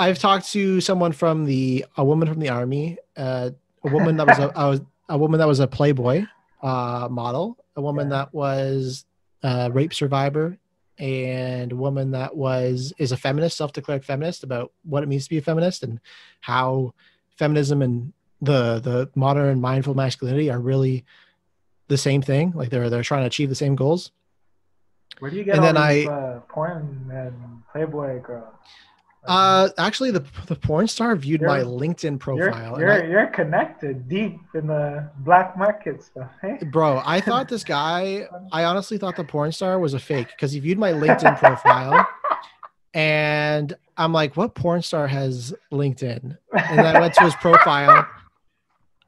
I've talked to someone a woman from the army, a woman that was a woman that was a Playboy model, a woman that was a rape survivor, and a woman that is a feminist, self-declared feminist, about what it means to be a feminist and how feminism and the modern mindful masculinity are really the same thing. Like they're trying to achieve the same goals. Where do you get all these porn and Playboy girls? Actually, the porn star viewed my LinkedIn profile. You're connected deep in the black market stuff, hey? Bro, I thought this guy, I honestly thought the porn star was a fake, because he viewed my LinkedIn profile, and I'm like, what porn star has LinkedIn? And I went to his profile.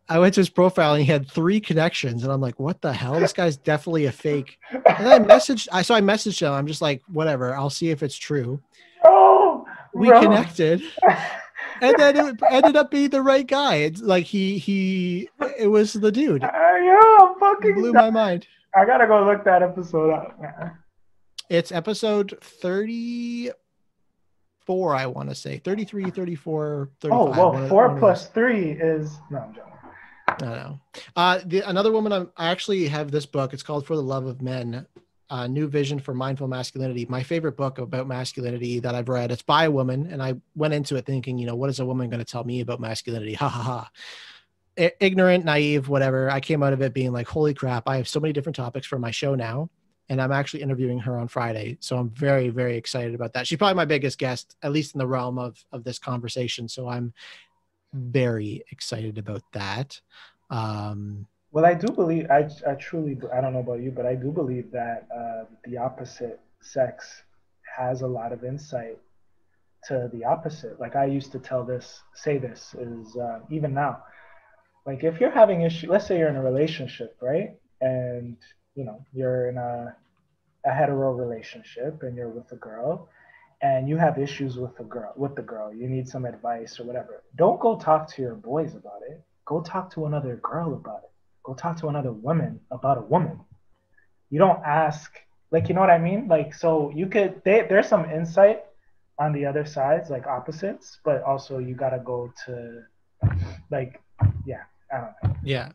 And he had 3 connections, and I'm like, what the hell? This guy's definitely a fake. And I messaged him. I'm just like, whatever, I'll see if it's true. We connected, and then it ended up being the right guy. It's like it was the dude. I'm fucking blew my mind. I gotta go look that episode up, man. It's episode 34, I want to say 33, 34, 35. Oh, well, 4 plus 3 is... No, I'm joking. I don't know. Another woman, I actually have this book. It's called For the Love of Men. New Vision for Mindful Masculinity. My favorite book about masculinity that I've read. It's by a woman, and I went into it thinking, what is a woman going to tell me about masculinity? Ha ha ha. Ignorant, naive, whatever. I came out of it being like, holy crap, I have so many different topics for my show now, and I'm actually interviewing her on Friday. So I'm very, very excited about that. She's probably my biggest guest, at least in the realm of this conversation. So I'm very excited about that. Well, I do believe, I truly, I don't know about you, but I do believe that the opposite sex has a lot of insight to the opposite. Like I used to say this is even now, like if you're having issue, let's say you're in a relationship, right? And you're in a hetero relationship and you're with a girl and you have issues with the girl, you need some advice or whatever. Don't go talk to your boys about it. Go talk to another girl about it. Go talk to another woman about a woman. You don't ask, like, you know what I mean? Like, so you could, there's some insight on the other sides, like opposites, but also you got to go to, like, yeah, I don't know. Yeah.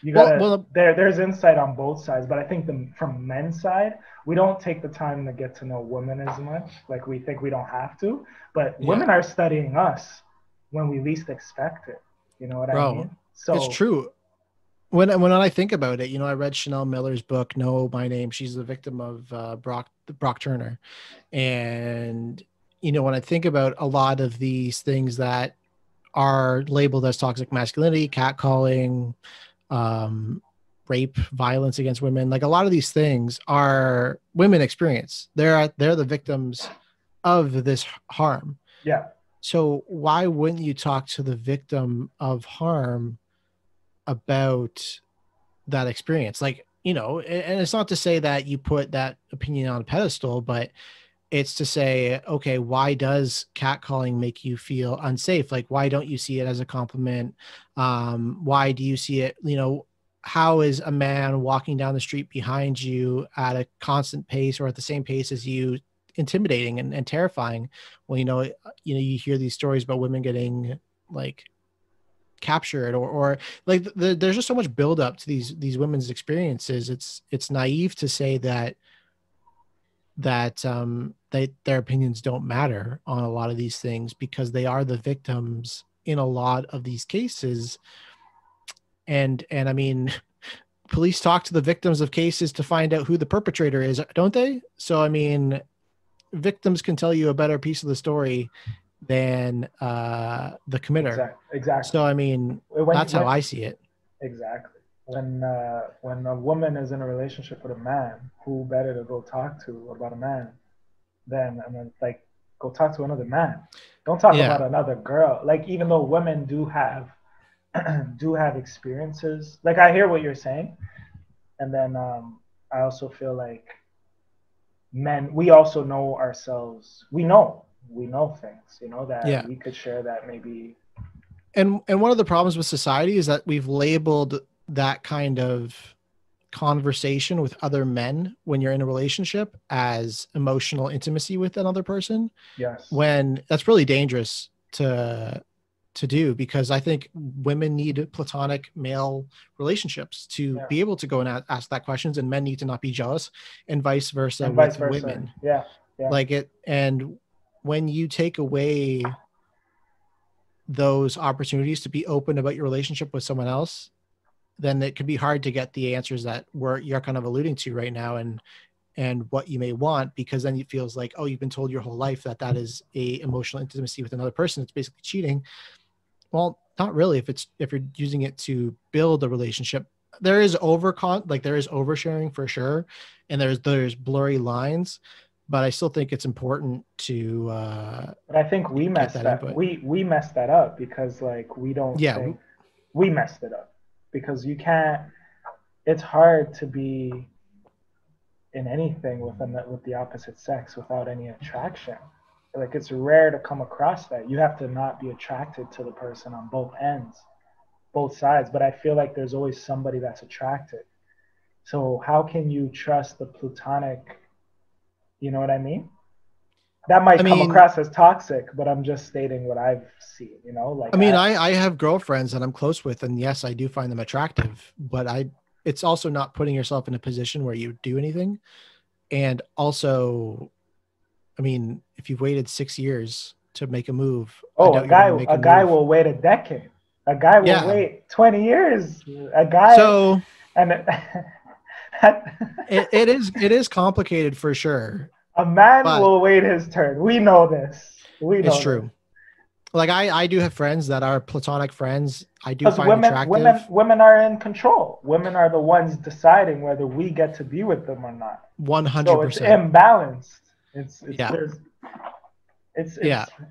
You gotta, there's insight on both sides, but I think from men's side, we don't take the time to get to know women as much. Like we think we don't have to, but women are studying us when we least expect it. You know what I mean? So it's true. When I think about it, I read Chanel Miller's book, Know My Name. She's the victim of Brock Turner. And, when I think about a lot of these things that are labeled as toxic masculinity, catcalling, rape, violence against women, like a lot of these things are women experience. They're the victims of this harm. Yeah. So why wouldn't you talk to the victim of harm about that experience? Like, you know, and it's not to say that you put that opinion on a pedestal, but it's to say, okay, why does catcalling make you feel unsafe? Like, why don't you see it as a compliment? Why do you see it, you know, how is a man walking down the street behind you at a constant pace or at the same pace as you intimidating and terrifying? Well, you know, you hear these stories about women getting like captured or like there's just so much buildup to these women's experiences. It's naive to say that their opinions don't matter on a lot of these things, because they are the victims in a lot of these cases. And I mean, police talk to the victims of cases to find out who the perpetrator is, don't they? So I mean, victims can tell you a better piece of the story than the committer. Exactly. So I mean, that's how I see it. Exactly. When a woman is in a relationship with a man, who better to go talk to about a man than, I mean, like, go talk to another man. Don't talk about another girl. Like, even though women do have experiences, like, I hear what you're saying, and then I also feel like men, we also know ourselves. We know things, you know, that we could share that maybe. And one of the problems with society is that we've labeled that kind of conversation with other men when you're in a relationship as emotional intimacy with another person. Yes. When that's really dangerous to do, because I think women need platonic male relationships to be able to go and ask that questions, and men need to not be jealous, and vice versa with women. Yeah. Like it. And when you take away those opportunities to be open about your relationship with someone else, then it could be hard to get the answers that you're kind of alluding to right now, and what you may want, because then it feels like, oh, you've been told your whole life that is a emotional intimacy with another person. It's basically cheating. Well, not really. If you're using it to build a relationship, there is oversharing for sure, and there's blurry lines, but I still think it's important to. But I think we messed that. We messed that up because, like, we don't. Yeah, we messed it up because you can't. It's hard to be in anything with the opposite sex without any attraction. Like, it's rare to come across that. You have to not be attracted to the person on both ends, both sides. But I feel like there's always somebody that's attracted. So how can you trust the platonic? You know what I mean? That might come across as toxic, but I'm just stating what I've seen, you know? Like, I have girlfriends that I'm close with, and yes, I do find them attractive, but it's also not putting yourself in a position where you do anything. And also, I mean, if you've waited 6 years to make a move, a guy will wait a decade. A guy will wait 20 years. A guy. So, and it is complicated for sure. A man will wait his turn. We know this. It's true. Like I do have friends that are platonic friends. I do find attractive. Women are in control. Women are the ones deciding whether we get to be with them or not. 100%. So it's imbalanced.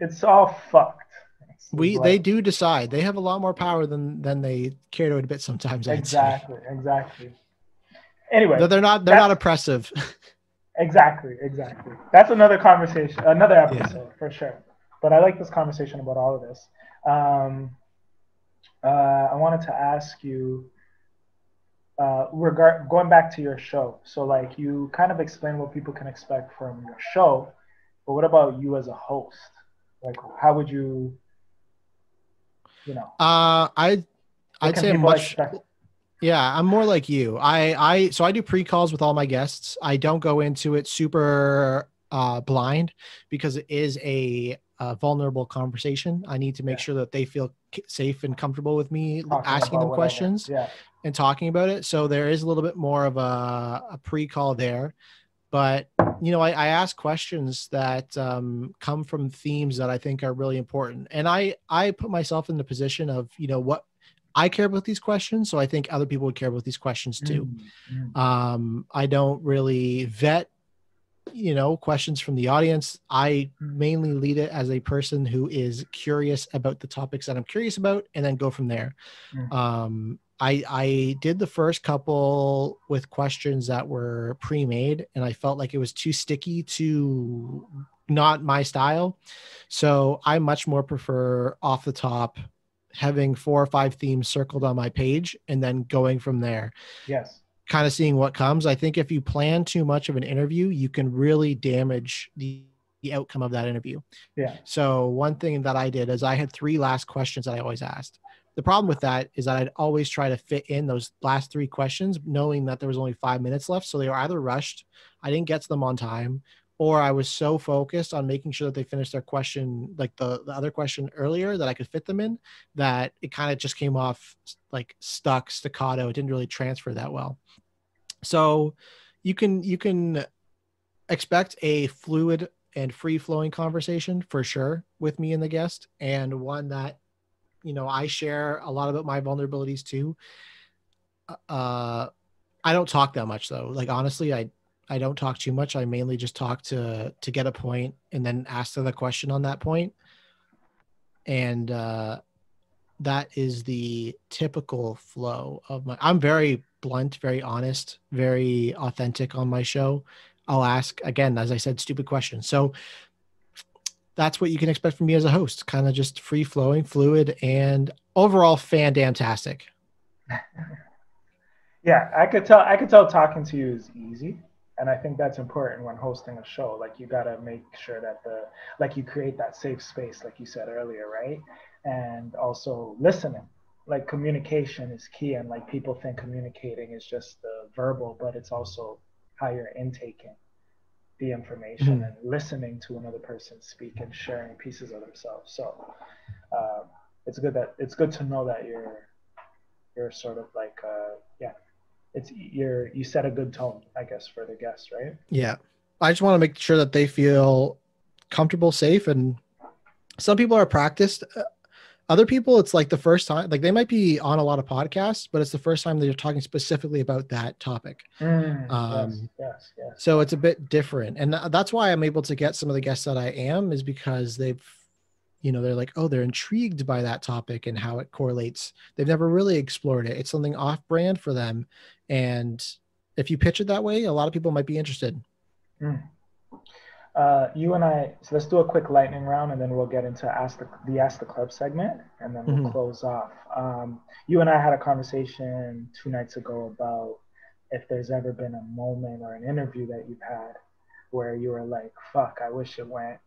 It's all fucked. They do decide. They have a lot more power than they care to admit sometimes. Exactly. Anyway, they're not oppressive. Exactly. That's another conversation, another episode for sure. But I like this conversation about all of this. I wanted to ask you, going back to your show. So, like, you kind of explained what people can expect from your show, but what about you as a host? Like, how would you, you know? I'd say much. Yeah, I'm more like you. So I do pre-calls with all my guests. I don't go into it super blind, because it is a vulnerable conversation. I need to make sure that they feel safe and comfortable with me asking them questions and talking about it. So there is a little bit more of a pre-call there. But, you know, I ask questions that come from themes that I think are really important. And I put myself in the position of, you know, what I care about these questions, so I think other people would care about these questions too. I don't really vet, questions from the audience. I mainly lead it as a person who is curious about the topics that I'm curious about, and then go from there. I did the first couple with questions that were pre-made, and I felt like it was too sticky to not my style. So I much more prefer off the top, having 4 or 5 themes circled on my page and then going from there. Yes. Kind of seeing what comes. I think if you plan too much of an interview, you can really damage the outcome of that interview. Yeah. So one thing that I did is I had 3 last questions that I always asked. The problem with that is that I'd always try to fit in those last 3 questions, knowing that there was only 5 minutes left. So they were either rushed, I didn't get to them on time, or I was so focused on making sure that they finished their question, like the other question earlier, that I could fit them in, that it kind of just came off like stuck, staccato. It didn't really transfer that well. So you can expect a fluid and free-flowing conversation for sure with me and the guest, and one that, I share a lot about my vulnerabilities too. I don't talk that much though. Like, honestly, I don't talk too much. I mainly just talk to get a point and then ask the question on that point. And that is the typical flow of I'm very blunt, very honest, very authentic on my show. I'll ask, again, as I said, stupid questions. So that's what you can expect from me as a host, kind of just free flowing, fluid, and overall fantastic. Yeah, I could tell talking to you is easy. And I think that's important when hosting a show. Like, you got to make sure that you create that safe space, like you said earlier, right? And also listening. Like, communication is key. And like, people think communicating is just the verbal, but it's also how you're intaking the information and listening to another person speak and sharing pieces of themselves. So it's good to know that you're sort of like you set a good tone, I guess, for the guests, right? Yeah. I just want to make sure that they feel comfortable, safe, and some people are practiced. Other people, it's like the first time, like they might be on a lot of podcasts, but it's the first time they're talking specifically about that topic. Yes. So it's a bit different. And that's why I'm able to get some of the guests that I am, is because they've, they're like, oh, they're intrigued by that topic and how it correlates. They've never really explored it. It's something off brand for them. And if you pitch it that way, a lot of people might be interested. You and I, so let's do a quick lightning round, and then we'll get into Ask the Club segment, and then we'll close off. You and I had a conversation 2 nights ago about if there's ever been a moment or an interview that you've had where you were like, fuck, I wish it went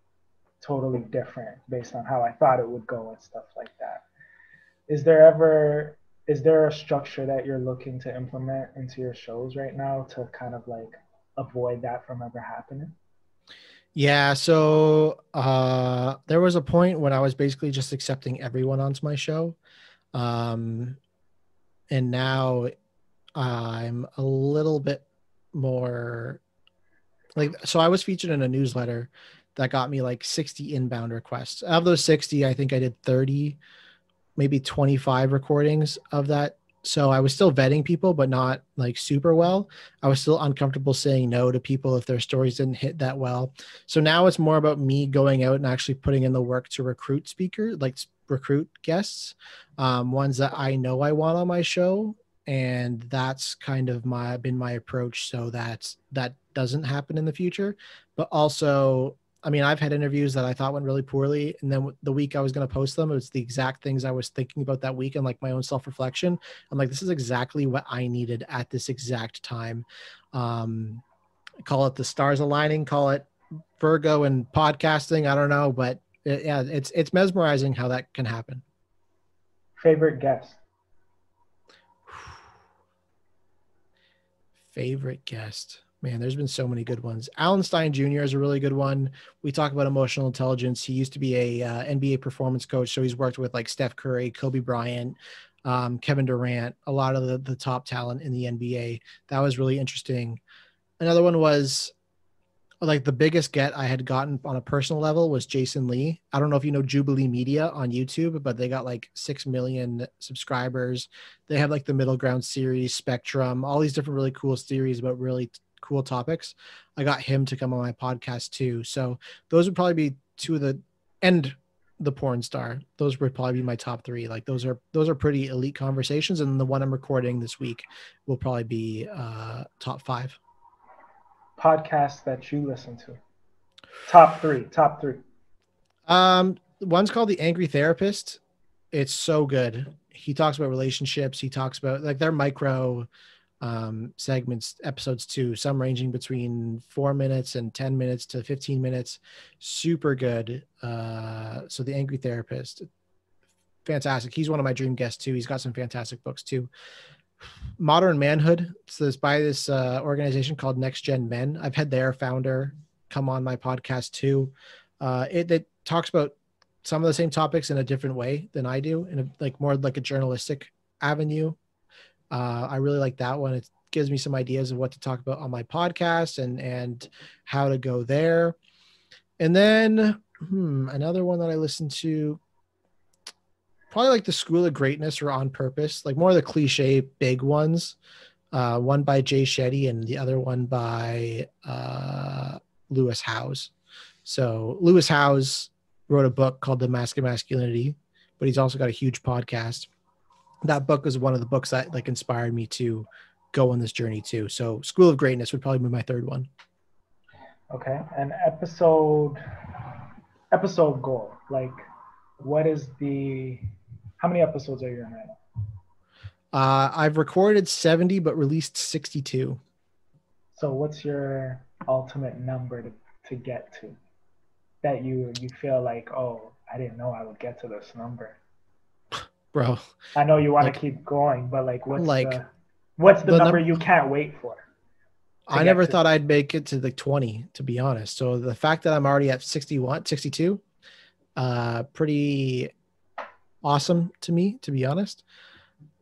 totally different based on how I thought it would go and stuff like that. Is there a structure that you're looking to implement into your shows right now to kind of like avoid that from ever happening? Yeah. So there was a point when I was basically just accepting everyone onto my show. And now I'm a little bit more so I was featured in a newsletter that got me like 60 inbound requests. Of those 60, I think I did 30, maybe 25 recordings of that. So I was still vetting people, but not like super well. I was still uncomfortable saying no to people if their stories didn't hit that well. So now it's more about me going out and actually putting in the work to recruit recruit guests, ones that I know I want on my show. And that's kind of been my approach, so that doesn't happen in the future. But also, I mean, I've had interviews that I thought went really poorly, and then the week I was going to post them, it was the exact things I was thinking about that week, and like my own self-reflection. I'm like, this is exactly what I needed at this exact time. Call it the stars aligning, call it Virgo and podcasting. I don't know, but it's mesmerizing how that can happen. Favorite guest? Favorite guest? Man, there's been so many good ones. Alan Stein Jr. is a really good one. We talk about emotional intelligence. He used to be a NBA performance coach, so he's worked with like Steph Curry, Kobe Bryant, Kevin Durant, a lot of the top talent in the NBA. That was really interesting. Another one was like the biggest get I had gotten on a personal level was Jason Lee. I don't know if you know Jubilee Media on YouTube, but they got like 6 million subscribers. They have like the Middle Ground series, Spectrum, all these different really cool series about really cool topics. I got him to come on my podcast too. So those would probably be two of and the porn star. Those would probably be my top three. Like those are pretty elite conversations. And the one I'm recording this week will probably be top 5. Podcasts that you listen to. Top three. One's called The Angry Therapist. It's so good. He talks about relationships. He talks about like their micro segments, episodes too, some ranging between 4 minutes and 10 minutes to 15 minutes. Super good. So The Angry Therapist, fantastic. He's one of my dream guests too. He's got some fantastic books too. Modern Manhood. So it's by this organization called Next Gen Men. I've had their founder come on my podcast too. It talks about some of the same topics in a different way than I do, in a, like more like a journalistic avenue. I really like that one. It gives me some ideas of what to talk about on my podcast and how to go there. And then another one that I listen to, probably like the School of Greatness or On Purpose, like more of the cliche big ones. One by Jay Shetty and the other one by Lewis Howes. So Lewis Howes wrote a book called The Mask of Masculinity, but he's also got a huge podcast. That book was one of the books that like inspired me to go on this journey too. So School of Greatness would probably be my third one. Okay. And episode goal. Like what is how many episodes are you in right now? I've recorded 70, but released 62. So what's your ultimate number to get to that you feel like, oh, I didn't know I would get to this number? Bro, I know you want to keep going, but like what's the number you can't wait for? I never thought I'd make it to the 20, to be honest. So the fact that I'm already at 62, pretty awesome to me, to be honest.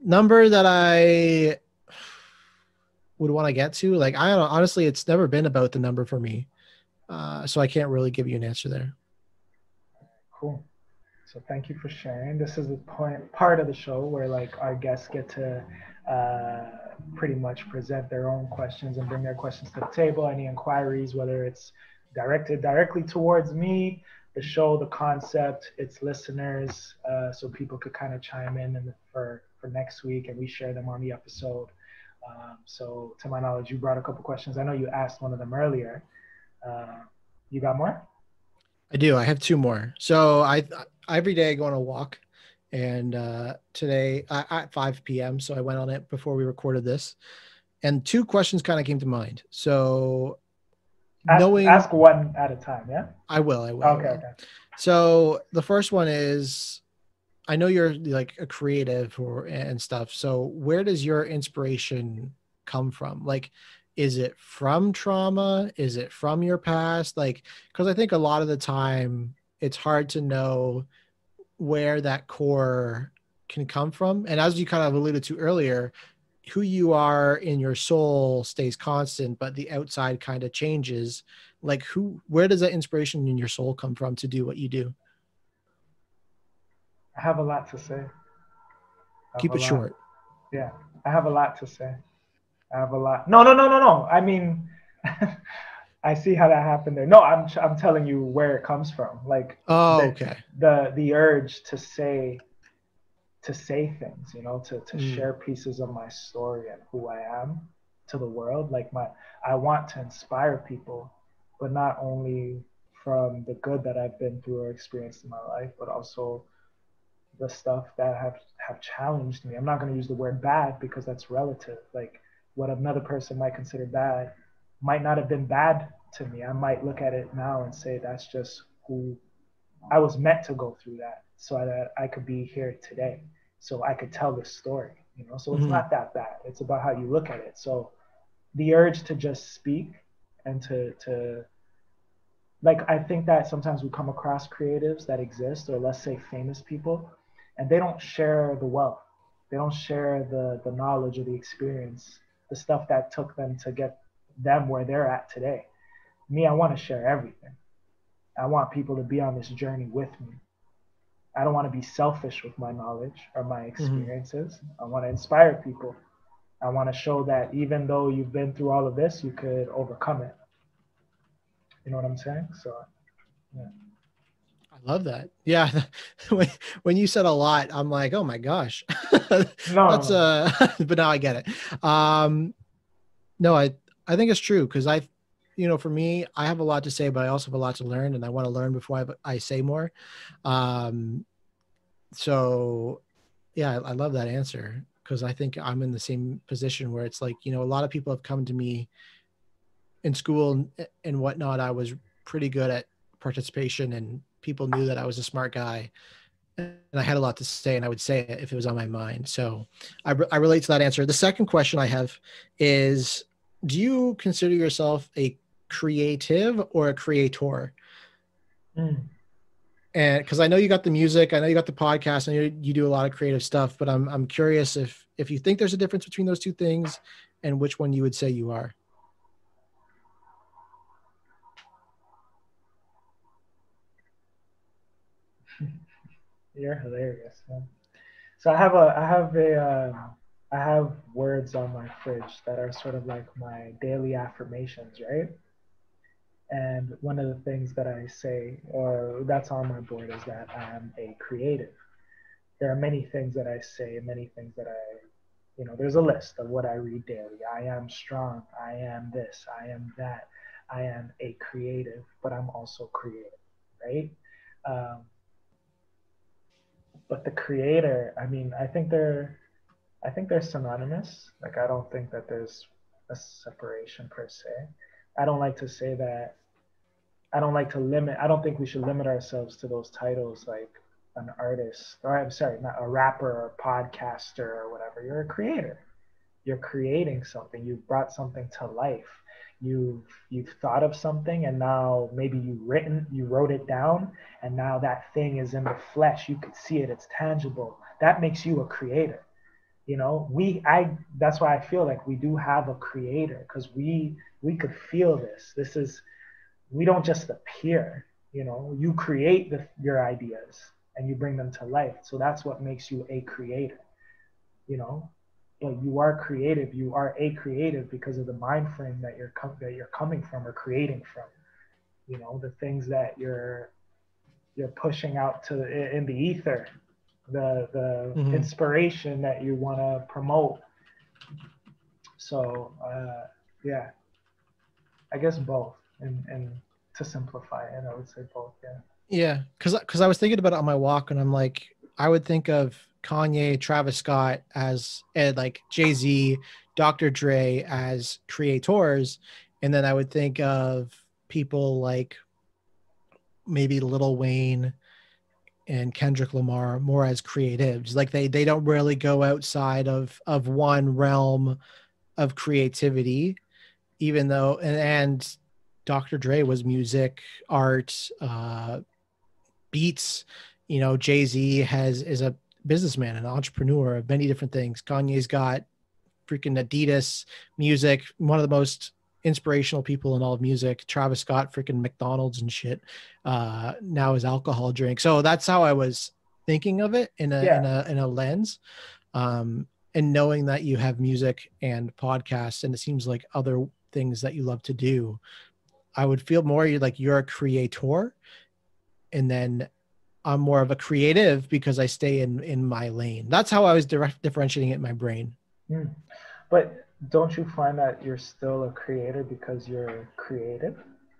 Number that I would want to get to, like, I don't know, honestly, it's never been about the number for me. So I can't really give you an answer there. Cool. So thank you for sharing. This is the part of the show where like our guests get to pretty much present their own questions and bring their questions to the table. Any inquiries, whether it's directed directly towards me, the show, the concept, its listeners, so people could kind of chime in for next week and we share them on the episode. So to my knowledge, you brought a couple questions. I know you asked one of them earlier. You got more? I do. I have 2 more. So I every day I go on a walk, and today at 5 p.m. So I went on it before we recorded this, and 2 questions kind of came to mind. So ask one at a time. Yeah, I will. Okay. So the first one is, I know you're like a creative and stuff. So where does your inspiration come from? Like, is it from trauma? Is it from your past? Like, because I think a lot of the time it's hard to know where that core can come from. And as you kind of alluded to earlier, who you are in your soul stays constant, but the outside kind of changes. Like, where does that inspiration in your soul come from to do what you do? I have a lot to say. Keep it short. Yeah, I have a lot to say. I have a lot. No. I mean, I see how that happened there. No, I'm telling you where it comes from. Like, okay. The urge to say things, you know, to share pieces of my story and who I am to the world. Like I want to inspire people, but not only from the good that I've been through or experienced in my life, but also the stuff that have challenged me. I'm not going to use the word bad because that's relative. Like, what another person might consider bad might not have been bad to me. I might look at it now and say that's just who I was meant to go through that so that I could be here today, so I could tell this story, you know? So it's not that bad. It's about how you look at it. So the urge to just speak and to like, I think that sometimes we come across creatives that exist, or let's say famous people, and they don't share the wealth. They don't share the knowledge or the experience, the stuff that took them to get them where they're at today. Me, I want to share everything. I want people to be on this journey with me. I don't want to be selfish with my knowledge or my experiences. I want to inspire people. I want to show that even though you've been through all of this, you could overcome it. You know what I'm saying? So, yeah. I love that. Yeah. When you said a lot, I'm like, oh my gosh. No. But now I get it. No, I think it's true because for me, I have a lot to say, but I also have a lot to learn, and I want to learn before I say more. So yeah, I love that answer because I think I'm in the same position where it's like, a lot of people have come to me in school and whatnot. I was pretty good at participation and people knew that I was a smart guy and I had a lot to say and I would say it if it was on my mind. So I relate to that answer. The second question I have is, do you consider yourself a creative or a creator? And because I know you got the music, I know you got the podcast, I know you do a lot of creative stuff, but I'm curious if you think there's a difference between those two things and which one you would say you are. You're hilarious, man. So I have words on my fridge that are sort of like my daily affirmations, right? And one of the things that I say, or that's on my board, is that I am a creative. There are many things that I say, many things that there's a list of what I read daily. I am strong. I am this. I am that. I am a creative, but I'm also creative, right? But the creator, I think they're synonymous. Like, I don't think that there's a separation per se. I don't like to say that. I don't think we should limit ourselves to those titles like an artist, or I'm sorry, not a rapper or podcaster or whatever. You're a creator. You're creating something. You've brought something to life. You've thought of something, and now maybe you wrote it down, and now that thing is in the flesh. You could see it. It's tangible. That makes you a creator. That's why I feel like we do have a creator, because we could feel this. We don't just appear. You create your ideas and you bring them to life. So that's what makes you a creator. But you are creative. You are a creative because of the mind frame that you're coming from or creating from. The things that you're pushing out in the ether, the inspiration that you want to promote. So yeah, I guess both. And to simplify it, I would say both. Yeah. Yeah, because I was thinking about it on my walk, and I'm like, I would think of Kanye, Travis Scott and like Jay-Z, Dr. Dre as creators, and then I would think of people like maybe Lil Wayne and Kendrick Lamar more as creatives. Like they don't really go outside of one realm of creativity, even though and Dr. Dre was music, art, beats. Jay-Z is a businessman, an entrepreneur of many different things. Kanye's got freaking Adidas music, one of the most inspirational people in all of music. Travis Scott, freaking McDonald's and shit. Now his alcohol drink. So that's how I was thinking of it in a lens. And knowing that you have music and podcasts, and it seems like other things that you love to do, I would feel more like you're a creator, and then I'm more of a creative because I stay in my lane. That's how I was differentiating it in my brain. But don't you find that you're still a creator because you're creative?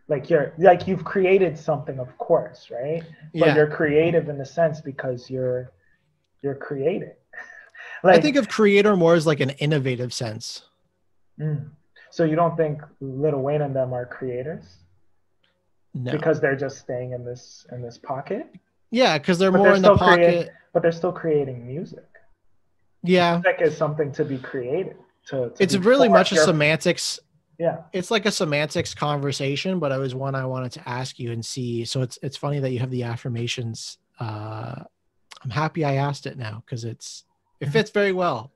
Like you've created something, of course, right? But you're creative in the sense because you're creating. Like, I think of creator more as like an innovative sense. So you don't think Lil Wayne and them are creators? No. Because they're just staying in this pocket? Yeah, because they're more in the pocket. But they're still creating music. Yeah. Music is something to be created. It's really much a semantics. Yeah. It's like a semantics conversation, but it was one I wanted to ask you and see. So it's funny that you have the affirmations. I'm happy I asked it now because it fits very well.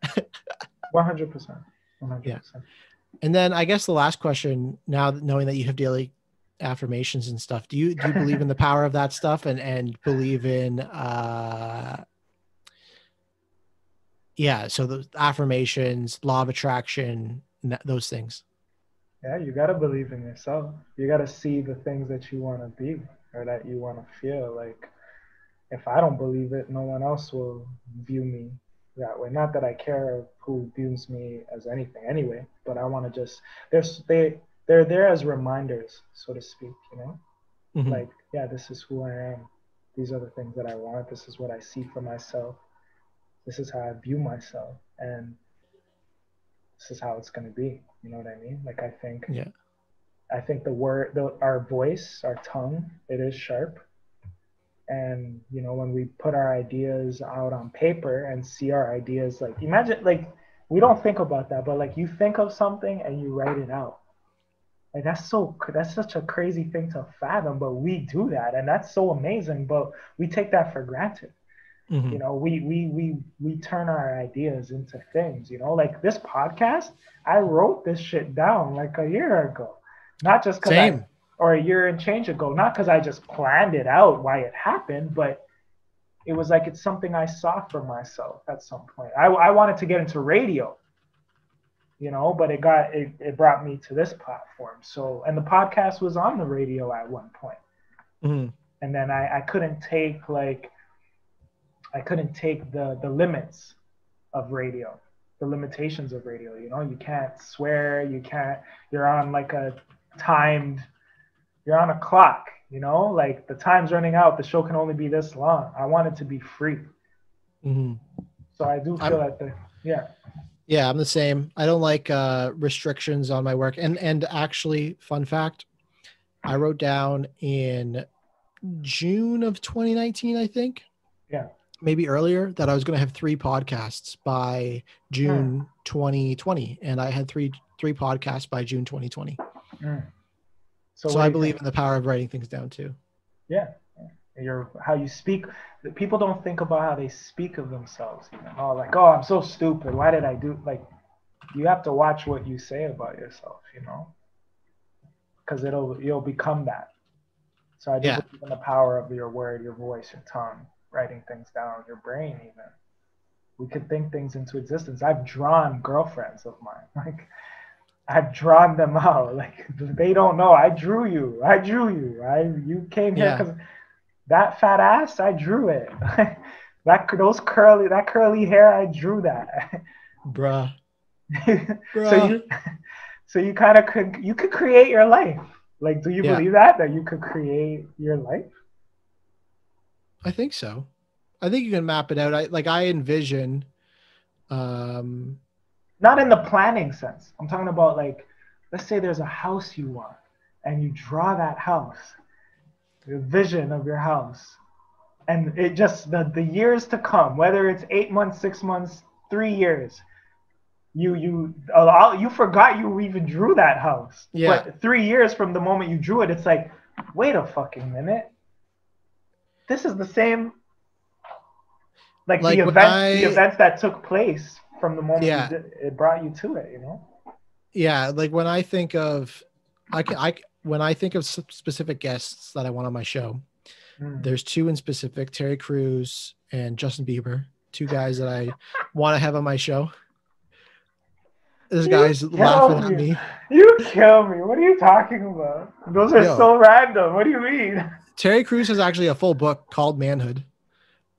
100%. 100%. Yeah. And then I guess the last question, now knowing that you have daily affirmations and stuff. Do you believe in the power of that stuff and believe in so the affirmations, law of attraction, those things? Yeah, you got to believe in yourself. You got to see the things that you want to be or that you want to feel. Like, if I don't believe it, no one else will view me that way. Not that I care who views me as anything anyway, but I want to just, they're there as reminders, so to speak, you know? Mm-hmm. Like, yeah, this is who I am. These are the things that I want. This is what I see for myself. This is how I view myself. And this is how it's going to be. You know what I mean? Like, I think our voice, our tongue, it is sharp. And, you know, when we put our ideas out on paper and see our ideas, like, imagine, like, we don't think about that, but like, you think of something and you write it out. Like, that's such a crazy thing to fathom, but we do that. And that's so amazing, but we take that for granted. Mm-hmm. You know, we turn our ideas into things, you know, like this podcast, I wrote this shit down like a year ago, not just because or a year and change ago, not because I just planned it out why it happened, but it was like, it's something I saw for myself at some point. I wanted to get into radio, you know, but it brought me to this platform. So, and the podcast was on the radio at one point. Mm-hmm. And then I couldn't take the limits of radio, the limitations of radio. You know, you can't swear, you're on like you're on a clock, you know, like the time's running out. The show can only be this long. I want it to be free. Mm-hmm. So I do feel Yeah, I'm the same. I don't like restrictions on my work. And actually, fun fact, I wrote down in June of 2019, I think. Yeah. Maybe earlier, that I was going to have 3 podcasts by June 2020, and I had three podcasts by June 2020. So I believe in the power of writing things down too. Yeah, how you speak. People don't think about how they speak of themselves. You know, like, oh, I'm so stupid. Why did I do? Like, you have to watch what you say about yourself. You know, because you'll become that. So I do believe in the power of your word, your voice, your tongue. Writing things down, your brain even. We could think things into existence. I've drawn girlfriends of mine. Like, I've drawn them out. Like, they don't know. I drew you. You came here because that fat ass, I drew it. that curly hair, I drew that. Bruh. So you kind of could create your life. Like, do you believe that you could create your life? I think so. I think you can map it out. I envision. Not in the planning sense. I'm talking about, like, let's say there's a house you want and you draw that house, the vision of your house. And it just, the years to come, whether it's 8 months, 6 months, 3 years, you forgot you even drew that house. Yeah. But 3 years from the moment you drew it, it's like, wait a fucking minute. This is the same, like the events that took place from the moment it brought you to it, you know? Yeah, like when I think of, when I think of specific guests that I want on my show, there's 2 in specific: Terry Crews and Justin Bieber, 2 guys that I want to have on my show. This guy's laughing at me. You kill me. What are you talking about? Those are so random. What do you mean? Terry Crews has actually a full book called Manhood.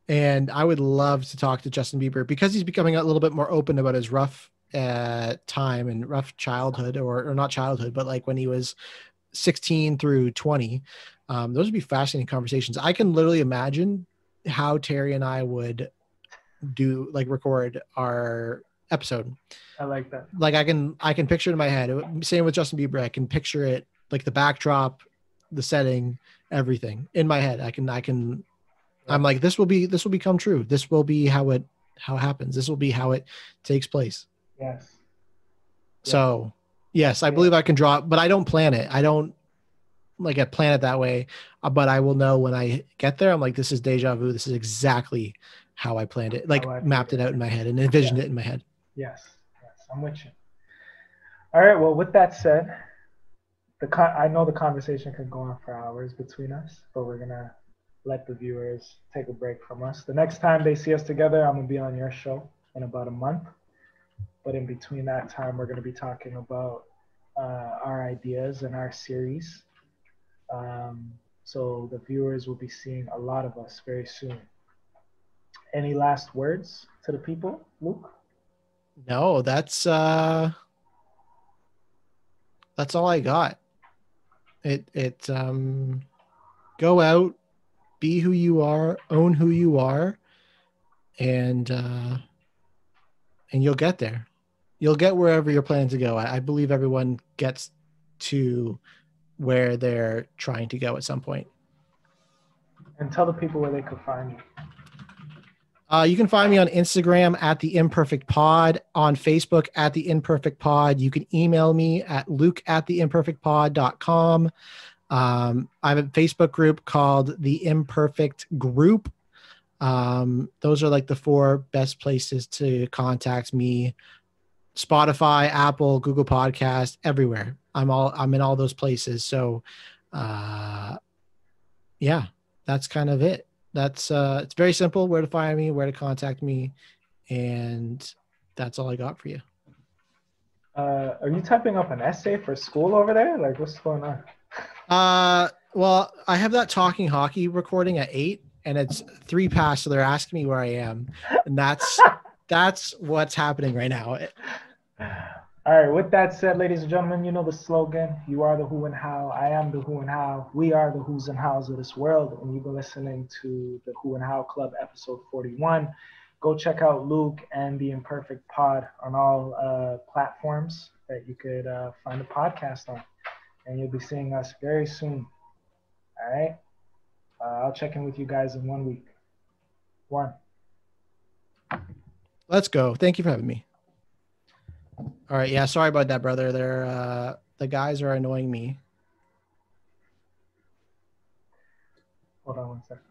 And I would love to talk to Justin Bieber because he's becoming a little bit more open about his rough time and rough childhood, or not childhood, but like when he was 16 through 20. Those would be fascinating conversations. I can literally imagine how Terry and I would record our episode. I like that. Like I can picture it in my head. Same with Justin Bieber. I can picture it, like the backdrop, the setting, everything in my head. I'm like, this will become true. This will be how it happens. This will be how it takes place. Yes. So yes, I believe I can draw, but I don't plan it. I don't plan it that way, but I will know when I get there. I'm like, this is deja vu. This is exactly how I planned it. Like mapped it out in my head and envisioned it in my head. Yes. I'm with you. All right. Well, with that said, I know the conversation can go on for hours between us, but we're gonna let the viewers take a break from us. The next time they see us together, I'm gonna be on your show in about a month. But in between that time, we're gonna be talking about our ideas and our series. So the viewers will be seeing a lot of us very soon. Any last words to the people, Luke? No, that's all I got. Go out, be who you are, own who you are, and you'll get there. You'll get wherever you're planning to go. I believe everyone gets to where they're trying to go at some point. And tell the people where they could find you. You can find me on Instagram at the Imperfect Pod, on Facebook at the Imperfect Pod. You can email me at luke@theimperfectpod.com. I have a Facebook group called the Imperfect Group. Those are like the 4 best places to contact me. Spotify, Apple, Google Podcast, everywhere. I'm in all those places. So, yeah, that's kind of it. That's it's very simple where to find me, where to contact me, and that's all I got for you. Are you typing up an essay for school over there? Like, what's going on? Well, I have that Talking Hockey recording at 8, and it's 3 past, so they're asking me where I am, and that's what's happening right now. All right, with that said, ladies and gentlemen, you know the slogan. You are the who and how. I am the who and how. We are the who's and how's of this world. And you've been listening to the Who and How Club, episode 41. Go check out Luke and the Imperfect Pod on all platforms that you could find a podcast on. And you'll be seeing us very soon. All right? I'll check in with you guys in 1 week. 1. Let's go. Thank you for having me. All right. Yeah. Sorry about that, brother. The guys are annoying me. Hold on 1 second.